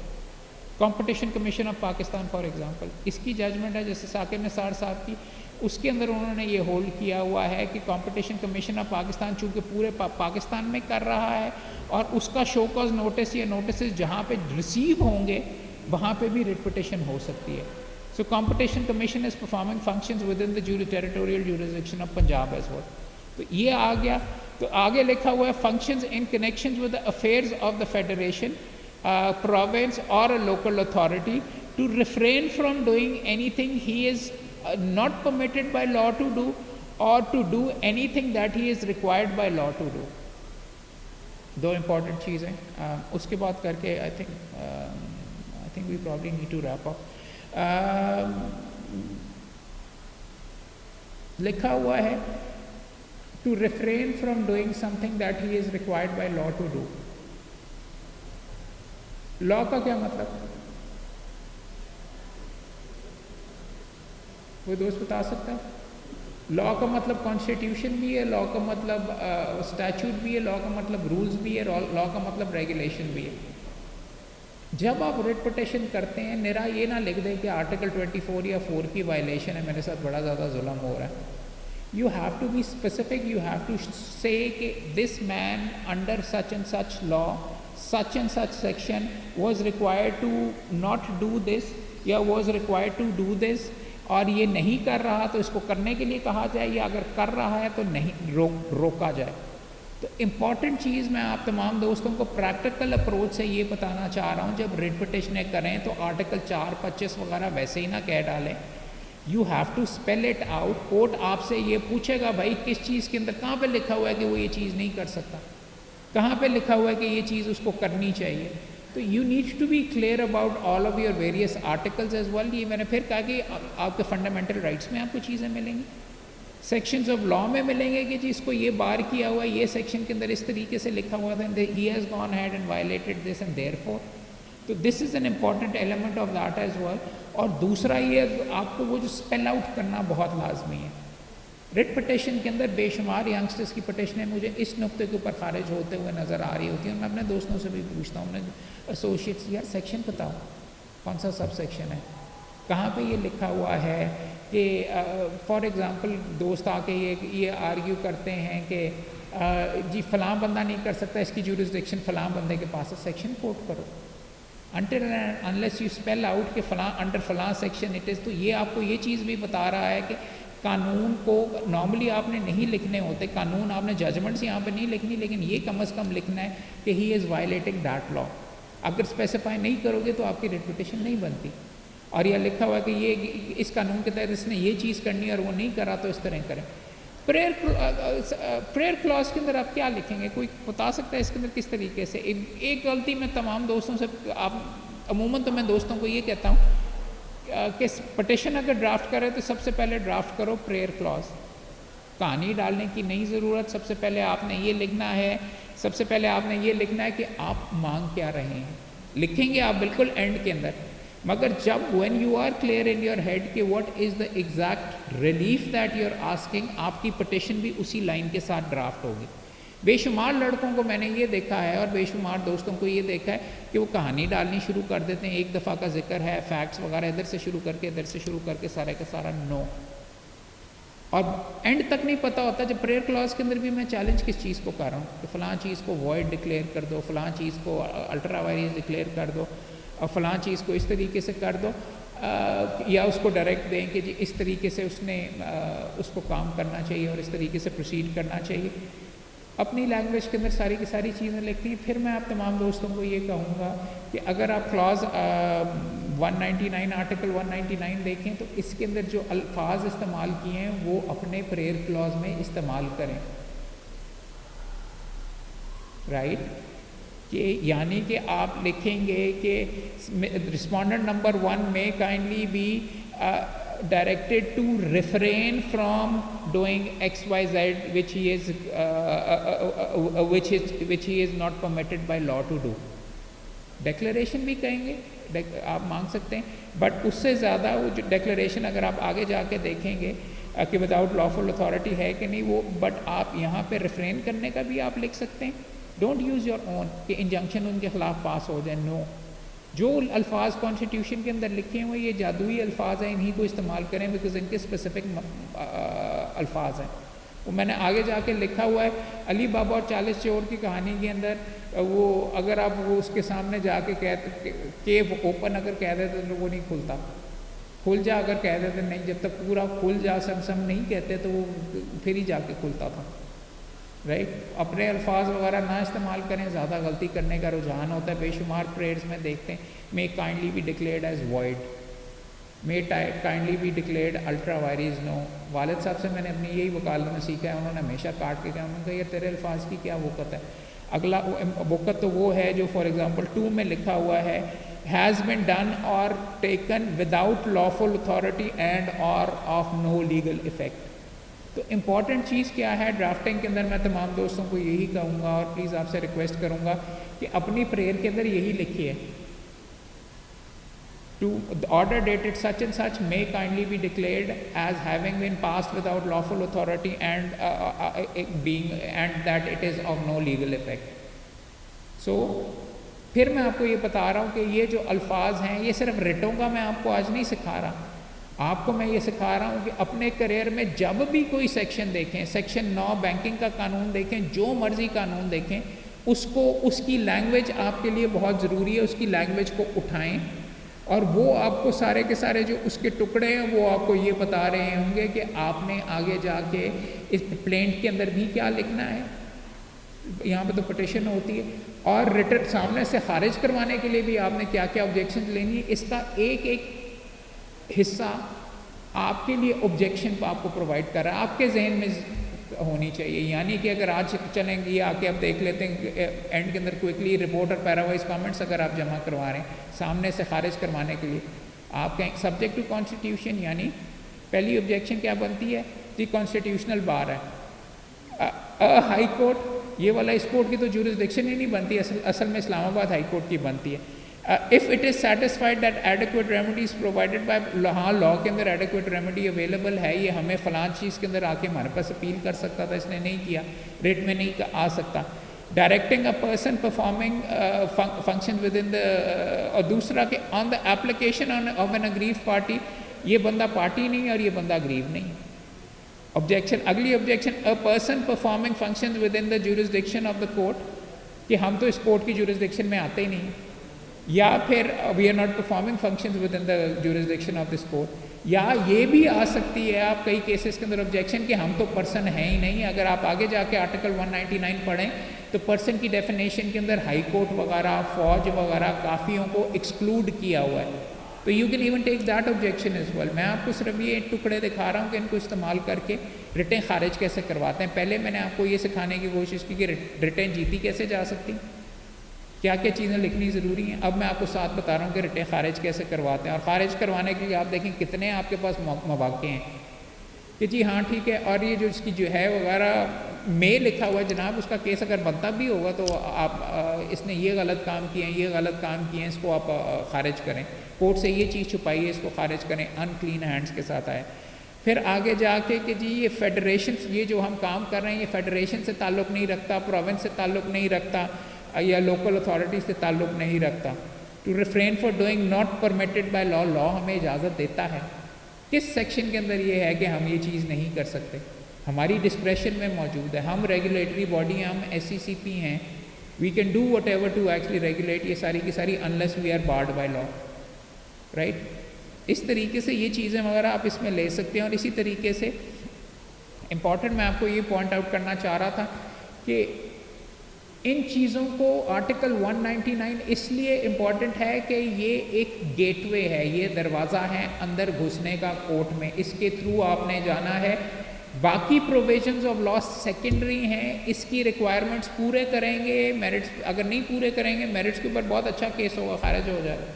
Competition commission of Pakistan for example, اس کی ججمنٹ ہے جیسے ثاقب نثار صاحب کی، اس کے اندر انہوں نے یہ ہولڈ کیا ہوا ہے کہ کمپٹیشن کمیشن آف پاکستان چونکہ پورے پاکستان میں کر رہا ہے، اور اس کا شو کاز نوٹس یا نوٹسز جہاں پہ ریسیو ہوں گے وہاں پہ بھی ریٹ پٹیشن ہو سکتی ہے. So competition commission is performing functions within the territorial jurisdiction of Punjab as well. تو یہ آ گیا. تو آگے لکھا ہوا ہے functions in connections with the affairs of the federation province or a local authority to refrain from doing anything he is not permitted by law to do, or to do anything that he is required by law to do. دو important چیزیں اس کے بعد کر کے I think we probably need to wrap up. لکھا ہوا ہے to refrain from doing something that he is required by law to do. لا کا کیا مطلب؟ کوئی دوست بتا سکتا ہے؟ لا کا مطلب کانسٹیٹیوشن بھی ہے، لا کا مطلب اسٹیچوٹ بھی ہے، لا کا مطلب رولز بھی ہے، لا کا مطلب ریگولیشن بھی ہے. جب آپ ریٹ پٹیشن کرتے ہیں نرا یہ نہ لکھ دیں کہ آرٹیکل 24 یا 4 کی وائلیشن ہے، میرے ساتھ بڑا زیادہ ظلم ہو رہا ہے. You have to be specific, you have to say کہ this man under such and such law such and such section was required to not do this یا was required to do this، اور یہ نہیں کر رہا تو اس کو کرنے کے لیے کہا جائے، یا اگر کر رہا ہے تو نہیں روکا جائے. تو امپورٹنٹ چیز میں آپ تمام دوستوں کو پریکٹیکل اپروچ سے یہ بتانا چاہ رہا ہوں، جب ریٹ پٹیشنیں کریں تو آرٹیکل 425 وغیرہ ویسے ہی نہ کہہ ڈالیں. You have to spell it out. Court آپ سے یہ پوچھے گا بھائی کس چیز کے اندر کہاں پہ لکھا ہوا ہے کہ وہ یہ چیز نہیں کر سکتا، کہاں پہ لکھا ہوا ہے کہ یہ چیز اس کو کرنی چاہیے. تو you need to be clear about all of your various articles as well. یہ میں نے پھر کہا کہ آپ کے فنڈامنٹل رائٹس میں آپ کو چیزیں ملیں گی، سیکشنز آف لا میں ملیں گے کہ جی اس کو یہ بار کیا ہوا ہے، یہ سیکشن کے اندر اس طریقے سے لکھا ہوا تھا، he has gone ahead and violated this and therefore. تو this is an important element of that as well. اور دوسرا یہ آپ کو وہ جو اسپیل آؤٹ کرنا بہت لازمی ہے. ریٹ پٹیشن کے اندر بے شمار ینگسٹرس کی پٹیشنیں مجھے اس نقطے کے اوپر خارج ہوتے ہوئے نظر آ رہی ہوتی ہیں، اور میں اپنے دوستوں سے بھی پوچھتا ہوں، ایسوسیٹس یار سیکشن بتاؤ کون سا سب سیکشن ہے، کہاں پہ یہ لکھا ہوا ہے کہ فار ایگزامپل دوست آ کے یہ آرگیو کرتے ہیں کہ جی فلاں بندہ نہیں کر سکتا، اس کی جورسڈکشن فلاں بندے کے پاس ہے. سیکشن کوٹ کرو until and unless you spell out کہ فلاں انڈر فلاں سیکشن اٹ از. تو یہ آپ کو یہ چیز بھی بتا رہا ہے کہ قانون کو نارملی آپ نے نہیں لکھنے ہوتے، قانون آپ نے ججمنٹس یہاں پہ نہیں لکھنی، لیکن یہ کم از کم لکھنا ہے کہ ہی از وائلیٹنگ دیٹ لا. اگر اسپیسیفائی نہیں کرو گے تو آپ کی ریپوٹیشن نہیں بنتی. اور یہ لکھا ہوا ہے کہ یہ اس قانون کے تحت اس نے یہ چیز کرنی ہے اور وہ نہیں کرا تو اس طرح کریں. پریئر کلاس کے اندر آپ کیا لکھیں گے؟ کوئی بتا سکتا ہے اس کے اندر کس طریقے سے؟ ایک غلطی میں تمام دوستوں سے، آپ عموماً تو میں دوستوں کو یہ کہتا ہوں کہ پٹیشن اگر ڈرافٹ کرے تو سب سے پہلے ڈرافٹ کرو پریئر کلاس. کہانی ڈالنے کی نہیں ضرورت. سب سے پہلے آپ نے یہ لکھنا ہے، سب سے پہلے آپ نے یہ لکھنا ہے کہ آپ مانگ کیا رہے ہیں. لکھیں گے آپ بالکل اینڈ کے اندر، مگر جب when you are clear in your head کہ what is the exact relief that you are asking, آپ کی پٹیشن بھی اسی لائن کے ساتھ ڈرافٹ ہوگی. بے شمار لڑکوں کو میں نے یہ دیکھا ہے اور بے شمار دوستوں کو یہ دیکھا ہے کہ وہ کہانی ڈالنی شروع کر دیتے ہیں، ایک دفعہ کا ذکر ہے، فیکٹس وغیرہ ادھر سے شروع کر کے ادھر سے شروع کر کے سارے کا سارا نو. اور اینڈ تک نہیں پتہ ہوتا. جب پریئر کلاس کے اندر بھی میں چیلنج کس چیز کو کر رہا ہوں کہ فلاں چیز کو وائڈ ڈکلیئر کر دو, فلاں چیز کو الٹرا وائرس ڈکلیئر کر دو, اور فلاں چیز کو اس طریقے سے کر دو, یا اس کو ڈائریکٹ دیں کہ جی اس طریقے سے اس نے اس کو کام کرنا چاہیے اور اس طریقے سے پروسیڈ کرنا چاہیے. اپنی لینگویج کے اندر ساری کی ساری چیزیں لکھتی ہیں. پھر میں آپ تمام دوستوں کو یہ کہوں گا کہ اگر آپ کلاز 199 آرٹیکل 199 دیکھیں تو اس کے اندر جو الفاظ استعمال کیے ہیں وہ اپنے پریئر کلاز میں استعمال کریں, رائٹ. کہ یعنی کہ آپ لکھیں گے کہ رسپونڈنٹ نمبر 1 میں kindly be directed to refrain from doing XYZ which he is not permitted by law to do. Declaration بھی کہیں گے, آپ مانگ سکتے ہیں, بٹ اس سے زیادہ وہ جو ڈیکلیریشن اگر آپ آگے جا کے دیکھیں گے کہ وداؤٹ لافل اتھارٹی ہے کہ نہیں وہ, بٹ آپ یہاں پہ ریفرین کرنے کا بھی آپ لکھ سکتے ہیں. ڈونٹ یوز یور اون کہ انجنکشن ان کے خلاف پاس ہو جائے. نو, جو الفاظ کانسٹیٹیوشن کے اندر لکھے ہوئے یہ جادوئی الفاظ ہیں, انہی کو استعمال کریں بیکاز ان کے اسپیسیفک الفاظ ہیں. وہ میں نے آگے جا کے لکھا ہوا ہے علی بابا اور 40 چور کی کہانی کے اندر, وہ اگر آپ وہ اس کے سامنے جا کے کہتے کیو اوپن اگر کہہ دیتے تو وہ نہیں کھلتا, کھل جا اگر کہہ دیتے نہیں, جب تک پورا کھل جا سم نہیں کہتے تو وہ پھر ہی جا کے کھلتا تھا, رائٹ. اپنے الفاظ وغیرہ نہ استعمال کریں, زیادہ غلطی کرنے کا رجحان ہوتا ہے. بے شمار پریئرز میں دیکھتے ہیں may kindly be declared as void, may kindly be declared ultra vires no. والد صاحب سے میں نے اپنی یہی وکالت میں سیکھا ہے, انہوں نے ہمیشہ کاٹ کے کہا, انہوں نے کہا یہ تیرے الفاظ کی کیا وقت ہے. اگلا وقت تو وہ ہے جو فار ایگزامپل 2 میں لکھا ہوا ہے has been done or taken without lawful authority and or of no legal effect. تو امپورٹنٹ چیز کیا ہے ڈرافٹنگ کے اندر, میں تمام دوستوں کو یہی کہوں گا اور پلیز آپ سے ریکویسٹ کروں گا کہ اپنی پریئر کے اندر یہی لکھیے, to order dated such and such may kindly be declared as having been passed without lawful authority and that it is of no legal effect. So پھر میں آپ کو یہ بتا رہا ہوں کہ یہ جو الفاظ ہیں یہ صرف ریٹوں کا میں آپ کو آج نہیں سکھا رہا, آپ کو میں یہ سکھا رہا ہوں کہ اپنے کریئر میں جب بھی کوئی سیکشن دیکھیں, سیکشن 9 بینکنگ کا قانون دیکھیں, جو مرضی قانون دیکھیں, اس کو اس کی لینگویج آپ کے لیے بہت ضروری ہے, اس کی لینگویج کو اٹھائیں اور وہ آپ کو سارے کے سارے جو اس کے ٹکڑے ہیں وہ آپ کو یہ بتا رہے ہوں گے کہ آپ نے آگے جا کے اس پلینٹ کے اندر بھی کیا لکھنا ہے. یہاں پہ تو پٹیشن ہوتی ہے, اور ریٹن سامنے سے خارج کروانے کے لیے بھی آپ نے کیا کیا آبجیکشن لینی ہے, اس کا ایک ایک حصہ آپ کے لیے آبجیکشن کو آپ کو پرووائڈ کر رہا ہے, آپ کے ذہن میں ہونی چاہیے. یعنی کہ اگر آج چلیں گے آ کے آپ دیکھ لیتے ہیں اینڈ کے اندر کوئکلی رپورٹ اور پیراوائز کامنٹس اگر آپ جمع کروا رہے ہیں سامنے سے خارج کروانے کے لیے, آپ کہیں سبجیکٹ ٹو کانسٹیٹیوشن, یعنی پہلی آبجیکشن کیا بنتی ہے جی کانسٹیٹیوشنل بار ہے. ہائی کورٹ, یہ والا اس کورٹ کی تو جورسڈکشن ہی نہیں بنتی, اصل میں اسلام آباد ہائی کورٹ کی بنتی ہے. if it is satisfied that adequate remedy is provided by ہاں لاء کے اندر adequate remedy available ہے, یہ ہمیں فلاں چیز کے اندر آ کے ہمارے پاس اپیل کر سکتا تھا, اس نے نہیں کیا, ریٹ میں نہیں آ سکتا. Directing a person performing function within the, اور دوسرا کہ on the application of an aggrieve party, یہ بندہ پارٹی نہیں اور یہ بندہ اگریو نہیں. آبجیکشن, اگلی objection a person performing function within the jurisdiction of the court, کہ ہم تو اس کورٹ کی جورسڈکشن میں آتے ہی نہیں, یا پھر we are not performing functions within the jurisdiction of this court. یا یہ بھی آ سکتی ہے آپ کئی کیسز کے اندر آبجیکشن کہ ہم تو پرسن ہیں ہی نہیں. اگر آپ آگے جا کے آرٹیکل 199 پڑھیں تو پرسن کی ڈیفینیشن کے اندر ہائی کورٹ وغیرہ, فوج وغیرہ, کافیوں کو ایکسکلوڈ کیا ہوا ہے. تو you can even take that objection as well. میں آپ کو صرف یہ ٹکڑے دکھا رہا ہوں کہ ان کو استعمال کر کے ریٹیں خارج کیسے کرواتے ہیں. پہلے میں نے آپ کو یہ سکھانے کی کوشش کی کہ ریٹیں جیتی کیسے جا سکتی, کیا کیا چیزیں لکھنی ضروری ہیں. اب میں آپ کو ساتھ بتا رہا ہوں کہ ریٹیں خارج کیسے کرواتے ہیں, اور خارج کروانے کے لیے آپ دیکھیں کتنے آپ کے پاس مواقع ہیں کہ جی ہاں ٹھیک ہے, اور یہ جو اس کی جو ہے وغیرہ میں لکھا ہوا ہے جناب, اس کا کیس اگر بنتا بھی ہوگا تو آپ اس نے یہ غلط کام کیے ہیں, یہ غلط کام کیے ہیں, اس کو آپ خارج کریں, کورٹ سے یہ چیز چھپائی ہے, اس کو خارج کریں, ان کلین ہینڈس کے ساتھ آئے. پھر آگے جا کے کہ جی یہ فیڈریشن, یہ جو ہم کام کر رہے ہیں یہ فیڈریشن سے تعلق نہیں رکھتا, پروونس سے تعلق نہیں رکھتا, یا لوکل اتھارٹی سے تعلق نہیں رکھتا. To refrain for doing not permitted by law, law ہمیں اجازت دیتا ہے کس سیکشن کے اندر یہ ہے کہ ہم یہ چیز نہیں کر سکتے؟ ہماری ڈسکریشن میں موجود ہے. ہم ریگولیٹری باڈی ہیں, ہم SCCP ہیں, we can do whatever to actually regulate یہ ساری کی ساری unless we are barred by law, right. اس طریقے سے یہ چیزیں وغیرہ آپ اس میں لے سکتے ہیں. اور اسی طریقے سے امپورٹنٹ میں آپ کو یہ پوائنٹ آؤٹ کرنا چاہ رہا تھا کہ ان چیزوں کو آرٹیکل 199 اس لیے امپورٹنٹ ہے کہ یہ ایک گیٹ وے ہے, یہ دروازہ ہے اندر گھسنے کا کورٹ میں. اس کے تھرو آپ نے جانا ہے. باقی پروویژنز آف لا سیکنڈری ہیں, اس کی ریکوائرمنٹس پورے کریں گے, میرٹس اگر نہیں پورے کریں گے میرٹس کے اوپر بہت اچھا کیس ہوگا, خارج ہو جائے گا.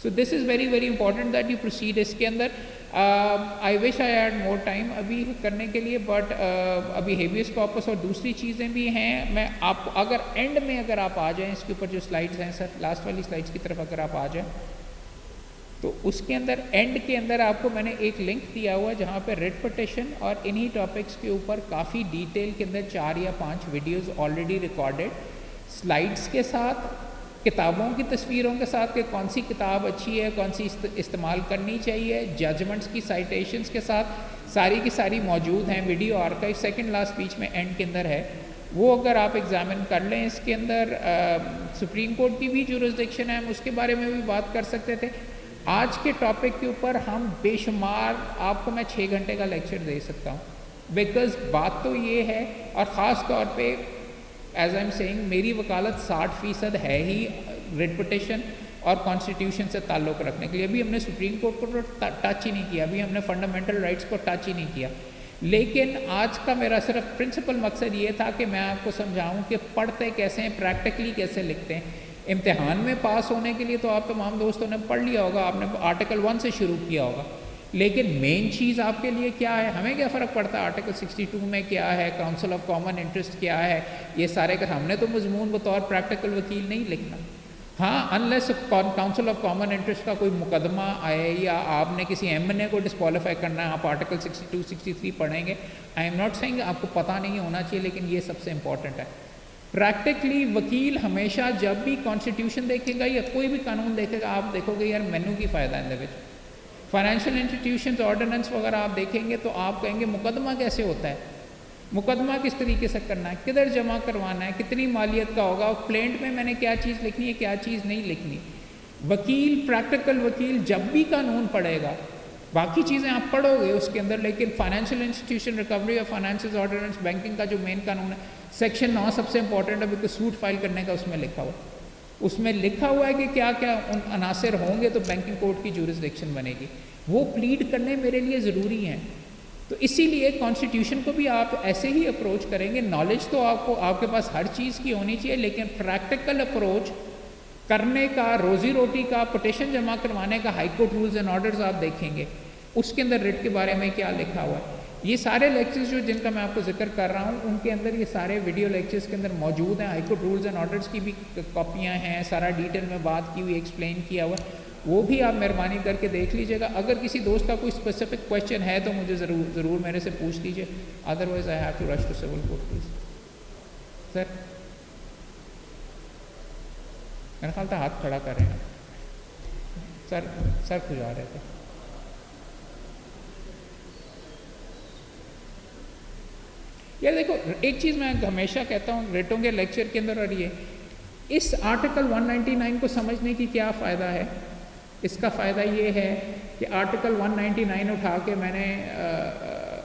So this is very very important that you proceed. اس کے اندر آئی وش آئی ہیڈ مور ٹائم ابھی کرنے کے لیے, بٹ ابھی ہیویس کارپس اور دوسری چیزیں بھی ہیں. میں آپ کو اگر اینڈ میں اگر آپ آ جائیں اس کے اوپر جو سلائڈز ہیں سر, لاسٹ والی سلائڈس کی طرف اگر آپ آ جائیں تو اس کے اندر اینڈ کے اندر آپ کو میں نے ایک لنک دیا ہوا ہے جہاں پہ ریٹ پٹیشن اور انہی ٹاپکس کے اوپر کافی ڈیٹیل کے اندر 4 یا 5 ویڈیوز آلریڈی ریکارڈڈ سلائڈس کے ساتھ, کتابوں کی تصویروں کے ساتھ کہ کون سی کتاب اچھی ہے, کون سی استعمال کرنی چاہیے, ججمنٹس کی سائٹیشنس کے ساتھ ساری کی ساری موجود ہیں. Video archive second last page میں اینڈ کے اندر ہے, وہ اگر آپ ایگزامن کر لیں. اس کے اندر سپریم کورٹ کی بھی جورسڈکشن ہے, ہم اس کے بارے میں بھی بات کر سکتے تھے. آج کے ٹاپک کے اوپر ہم بے شمار آپ کو میں 6 گھنٹے کا لیکچر دے سکتا ہوں, بیکاز بات تو یہ ہے. اور خاص طور پہ ایز آئی ایم سیئنگ میری وکالت 60% ہے ہی ریٹ پٹیشن اور کانسٹیٹیوشن سے تعلق رکھنے کے لیے. ابھی ہم نے سپریم کورٹ کو ٹچ ہی نہیں کیا, ابھی ہم نے فنڈامنٹل رائٹس کو ٹچ ہی نہیں کیا. لیکن آج کا میرا صرف پرنسپل مقصد یہ تھا کہ میں آپ کو سمجھاؤں کہ پڑھتے کیسے ہیں, پریکٹیکلی کیسے لکھتے ہیں. امتحان میں پاس ہونے کے لیے تو آپ تمام دوستوں نے پڑھ لیا ہوگا, آپ نے آرٹیکل 1 سے شروع کیا ہوگا, لیکن مین چیز آپ کے لیے کیا ہے؟ ہمیں کیا فرق پڑتا ہے آرٹیکل 62 میں کیا ہے, کاؤنسل آف کامن انٹرسٹ کیا ہے, یہ سارے کا ہم نے تو مضمون بطور پریکٹیکل وکیل نہیں لکھنا. ہاں unless council of common interest کا کوئی مقدمہ آئے یا آپ نے کسی MNA کو ڈسکوالیفائی کرنا ہے, آپ آرٹیکل 62 63 پڑھیں گے. آئی ایم ناٹ سینگ آپ کو پتہ نہیں ہونا چاہیے, لیکن یہ سب سے امپورٹنٹ ہے. پریکٹیکلی وکیل ہمیشہ جب بھی کانسٹیٹیوشن دیکھے گا یا کوئی بھی قانون دیکھے گا, آپ دیکھو گے یار مینو کی فائدہ ہے وچ فائنینشیل انسٹیٹیوشنز آرڈیننس وغیرہ آپ دیکھیں گے تو آپ کہیں گے مقدمہ کیسے ہوتا ہے, مقدمہ کس طریقے سے کرنا ہے, کدھر جمع کروانا ہے, کتنی مالیت کا ہوگا, پلینٹ میں نے کیا چیز لکھنی ہے, کیا چیز نہیں لکھنی. وکیل پریکٹیکل وکیل جب بھی قانون پڑھے گا, باقی چیزیں آپ پڑھو گے اس کے اندر, لیکن financial institution recovery of finances ordinance banking کا جو مین قانون ہے سیکشن 9 سب سے امپورٹنٹ ہے, بیکاز سوٹ فائل کرنے کا اس میں لکھا ہوا ہے. اس میں لکھا ہوا ہے کہ کیا کیا ان عناصر ہوں گے تو بینکنگ کورٹ کی جورسڈکشن بنے گی, وہ پلیڈ کرنے میرے لیے ضروری ہیں. تو اسی لیے کانسٹیٹیوشن کو بھی آپ ایسے ہی اپروچ کریں گے. نالج تو آپ کے پاس ہر چیز کی ہونی چاہیے, لیکن پریکٹیکل اپروچ کرنے کا, روزی روٹی کا, پٹیشن جمع کروانے کا high court rules and orders آپ دیکھیں گے, اس کے اندر ریٹ کے بارے میں کیا لکھا ہوا ہے. یہ سارے لیکچرز جو جن کا میں آپ کو ذکر کر رہا ہوں ان کے اندر یہ سارے ویڈیو لیکچرز کے اندر موجود ہیں. High court rules and orders کی بھی کاپیاں ہیں, سارا ڈیٹیل میں بات کی ہوئی, ایکسپلین کیا ہوا, وہ بھی آپ مہربانی کر کے دیکھ لیجیے گا. اگر کسی دوست کا کوئی اسپیسیفک کویشچن ہے تو مجھے ضرور میرے سے پوچھ لیجیے, otherwise I have to rush to civil court please. Sir میرا خیال تھا ہاتھ کھڑا کر رہے ہیں سر کھجا رہے تھے. یار دیکھو ایک چیز میں ہمیشہ کہتا ہوں ریٹوں کے لیکچر کے اندر, اور یہ اس آرٹیکل 199 کو سمجھنے کی کیا فائدہ ہے. اس کا فائدہ یہ ہے کہ آرٹیکل 199 اٹھا کے میں نے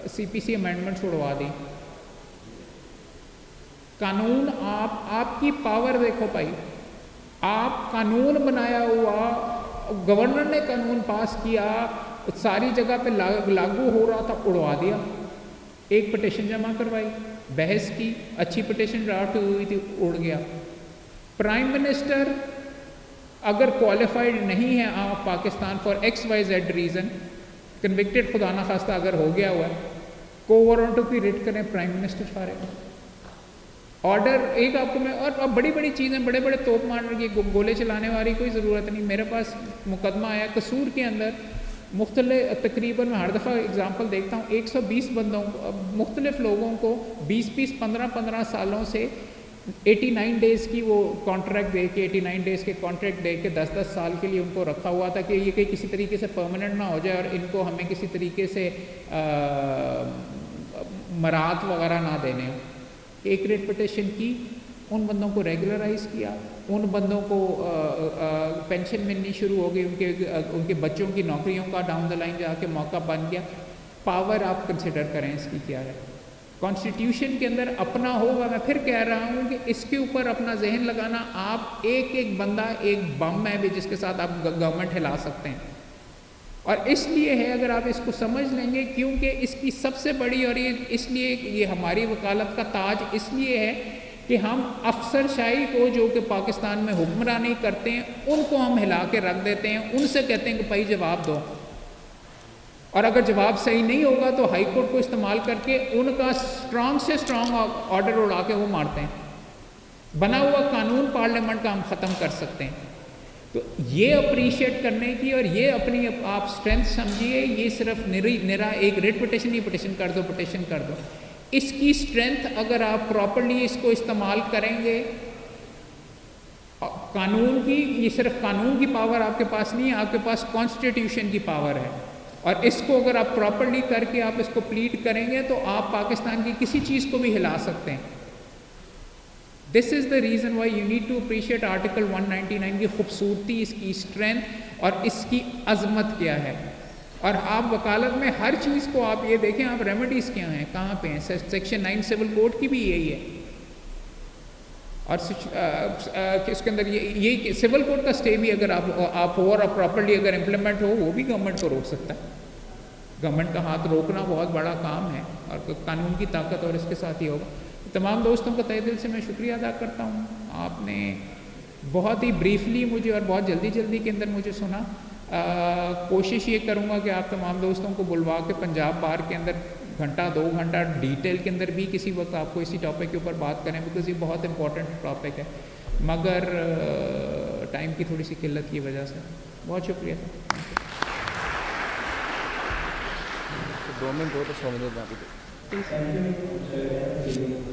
CPC امینڈمنٹس اڑوا دی. قانون آپ کی پاور دیکھو بھائی, آپ قانون بنایا ہوا, گورنر نے قانون پاس کیا, ساری جگہ پہ لاگو ہو رہا تھا, اڑوا دیا. ایک پٹیشن جمع کروائی, بحث کی, اچھی پٹیشن ڈرافٹ ہوئی تھی, اڑ گیا. پرائم منسٹر اگر کوالیفائڈ نہیں ہے آپ Pakistan for XYZ reason, convicted خدا نخواستہ اگر ہو گیا ہوا ہے, کو وارنٹوں کی ریٹ کریں, پرائم منسٹر فارغ. آرڈر ایک آپ کو میں, اور بڑی بڑی چیزیں, بڑے بڑے توپ مارنے کی گولے چلانے والی کوئی ضرورت نہیں. میرے پاس مقدمہ آیا قصور کے اندر, مختلف تقریباً میں ہر دفعہ اگزامپل دیکھتا ہوں, 120 بندوں کو, مختلف لوگوں کو 20 15 سالوں سے 89 ڈیز کی وہ کانٹریکٹ دے کے 89 ڈیز کے کانٹریکٹ دے کے 10-10 سال کے لیے ان کو رکھا ہوا تھا کہ یہ کہ کسی طریقے سے پرماننٹ نہ ہو جائے اور ان کو ہمیں کسی طریقے سے مراعات وغیرہ نہ دینے ہوں. ایک ریٹ پٹیشن کی، ان بندوں کو ریگولرائز کیا، ان بندوں کو پینشن ملنی شروع ہو گئی، ان کے بچوں کی نوکریوں کا ڈاؤن دا لائن جا کے موقع بن گیا. پاور آپ کنسیڈر کریں اس کی کیا ہے. کانسٹیٹیوشن کے اندر اپنا ہوگا، میں پھر کہہ رہا ہوں کہ اس کے اوپر اپنا ذہن لگانا، آپ ایک بندہ ایک بم ہے بھی جس کے ساتھ آپ گورنمنٹ ہلا سکتے ہیں. اور اس لیے ہے، اگر آپ اس کو سمجھ لیں گے، کیونکہ اس کی سب سے بڑی، اور اس لیے یہ ہماری وکالت کا تاج اس لیے ہے کہ ہم افسر شاہی کو جو کہ پاکستان میں حکمرانی کرتے ہیں ان کو ہم ہلا کے رکھ دیتے ہیں، ان سے کہتے ہیں کہ بھائی جواب دو، اور اگر جواب صحیح نہیں ہوگا تو ہائی کورٹ کو استعمال کر کے ان کا اسٹرانگ سے اسٹرانگ آرڈر اڑا کے وہ مارتے ہیں. بنا ہوا قانون پارلیمنٹ کا ہم ختم کر سکتے ہیں. تو یہ اپریشیٹ کرنے کی اور یہ اپنی آپ اسٹرینتھ سمجھیے، یہ صرف نرا ایک ریٹ پٹیشن ہی پٹیشن کر دو، پٹیشن کر دو. اس کی اسٹرینتھ اگر آپ پراپرلی اس کو استعمال کریں گے، قانون کی، یہ صرف قانون کی پاور آپ کے پاس نہیں ہے، آپ کے پاس کانسٹیٹیوشن کی پاور ہے، اور اس کو اگر آپ پراپرلی کر کے آپ اس کو پلیٹ کریں گے تو آپ پاکستان کی کسی چیز کو بھی ہلا سکتے ہیں. This is the reason why you need to appreciate article 199 کی خوبصورتی، اس کی اسٹرینتھ اور اس کی عظمت کیا ہے. اور آپ وکالت میں ہر چیز کو آپ یہ دیکھیں، آپ ریمیڈیز کیا ہیں، کہاں پہ ہیں. سیکشن 9 سول کوڈ کی بھی یہی ہے، اور اس کے اندر یہ سول کوڈ کا سٹے بھی اگر آپ ہو اور پراپرلی اگر امپلیمنٹ ہو، وہ بھی گورنمنٹ کو روک سکتا ہے. گورنمنٹ کا ہاتھ روکنا بہت بڑا کام ہے، اور قانون کی طاقت اور اس کے ساتھ ہی ہوگا. تمام دوستوں کو تہہ دل سے میں شکریہ ادا کرتا ہوں. آپ نے بہت ہی بریفلی مجھے اور بہت جلدی کے اندر مجھے سنا. کوشش یہ کروں گا کہ آپ تمام دوستوں کو بلوا کے پنجاب بار کے اندر گھنٹہ 2 گھنٹہ ڈیٹیل کے اندر بھی کسی وقت آپ کو اسی ٹاپک کے اوپر بات کریں، بیکاز یہ بہت امپورٹنٹ ٹاپک ہے، مگر ٹائم کی تھوڑی سی قلت کی وجہ سے. بہت شکریہ. 2 منٹ ہو تو 100 منٹ باقی.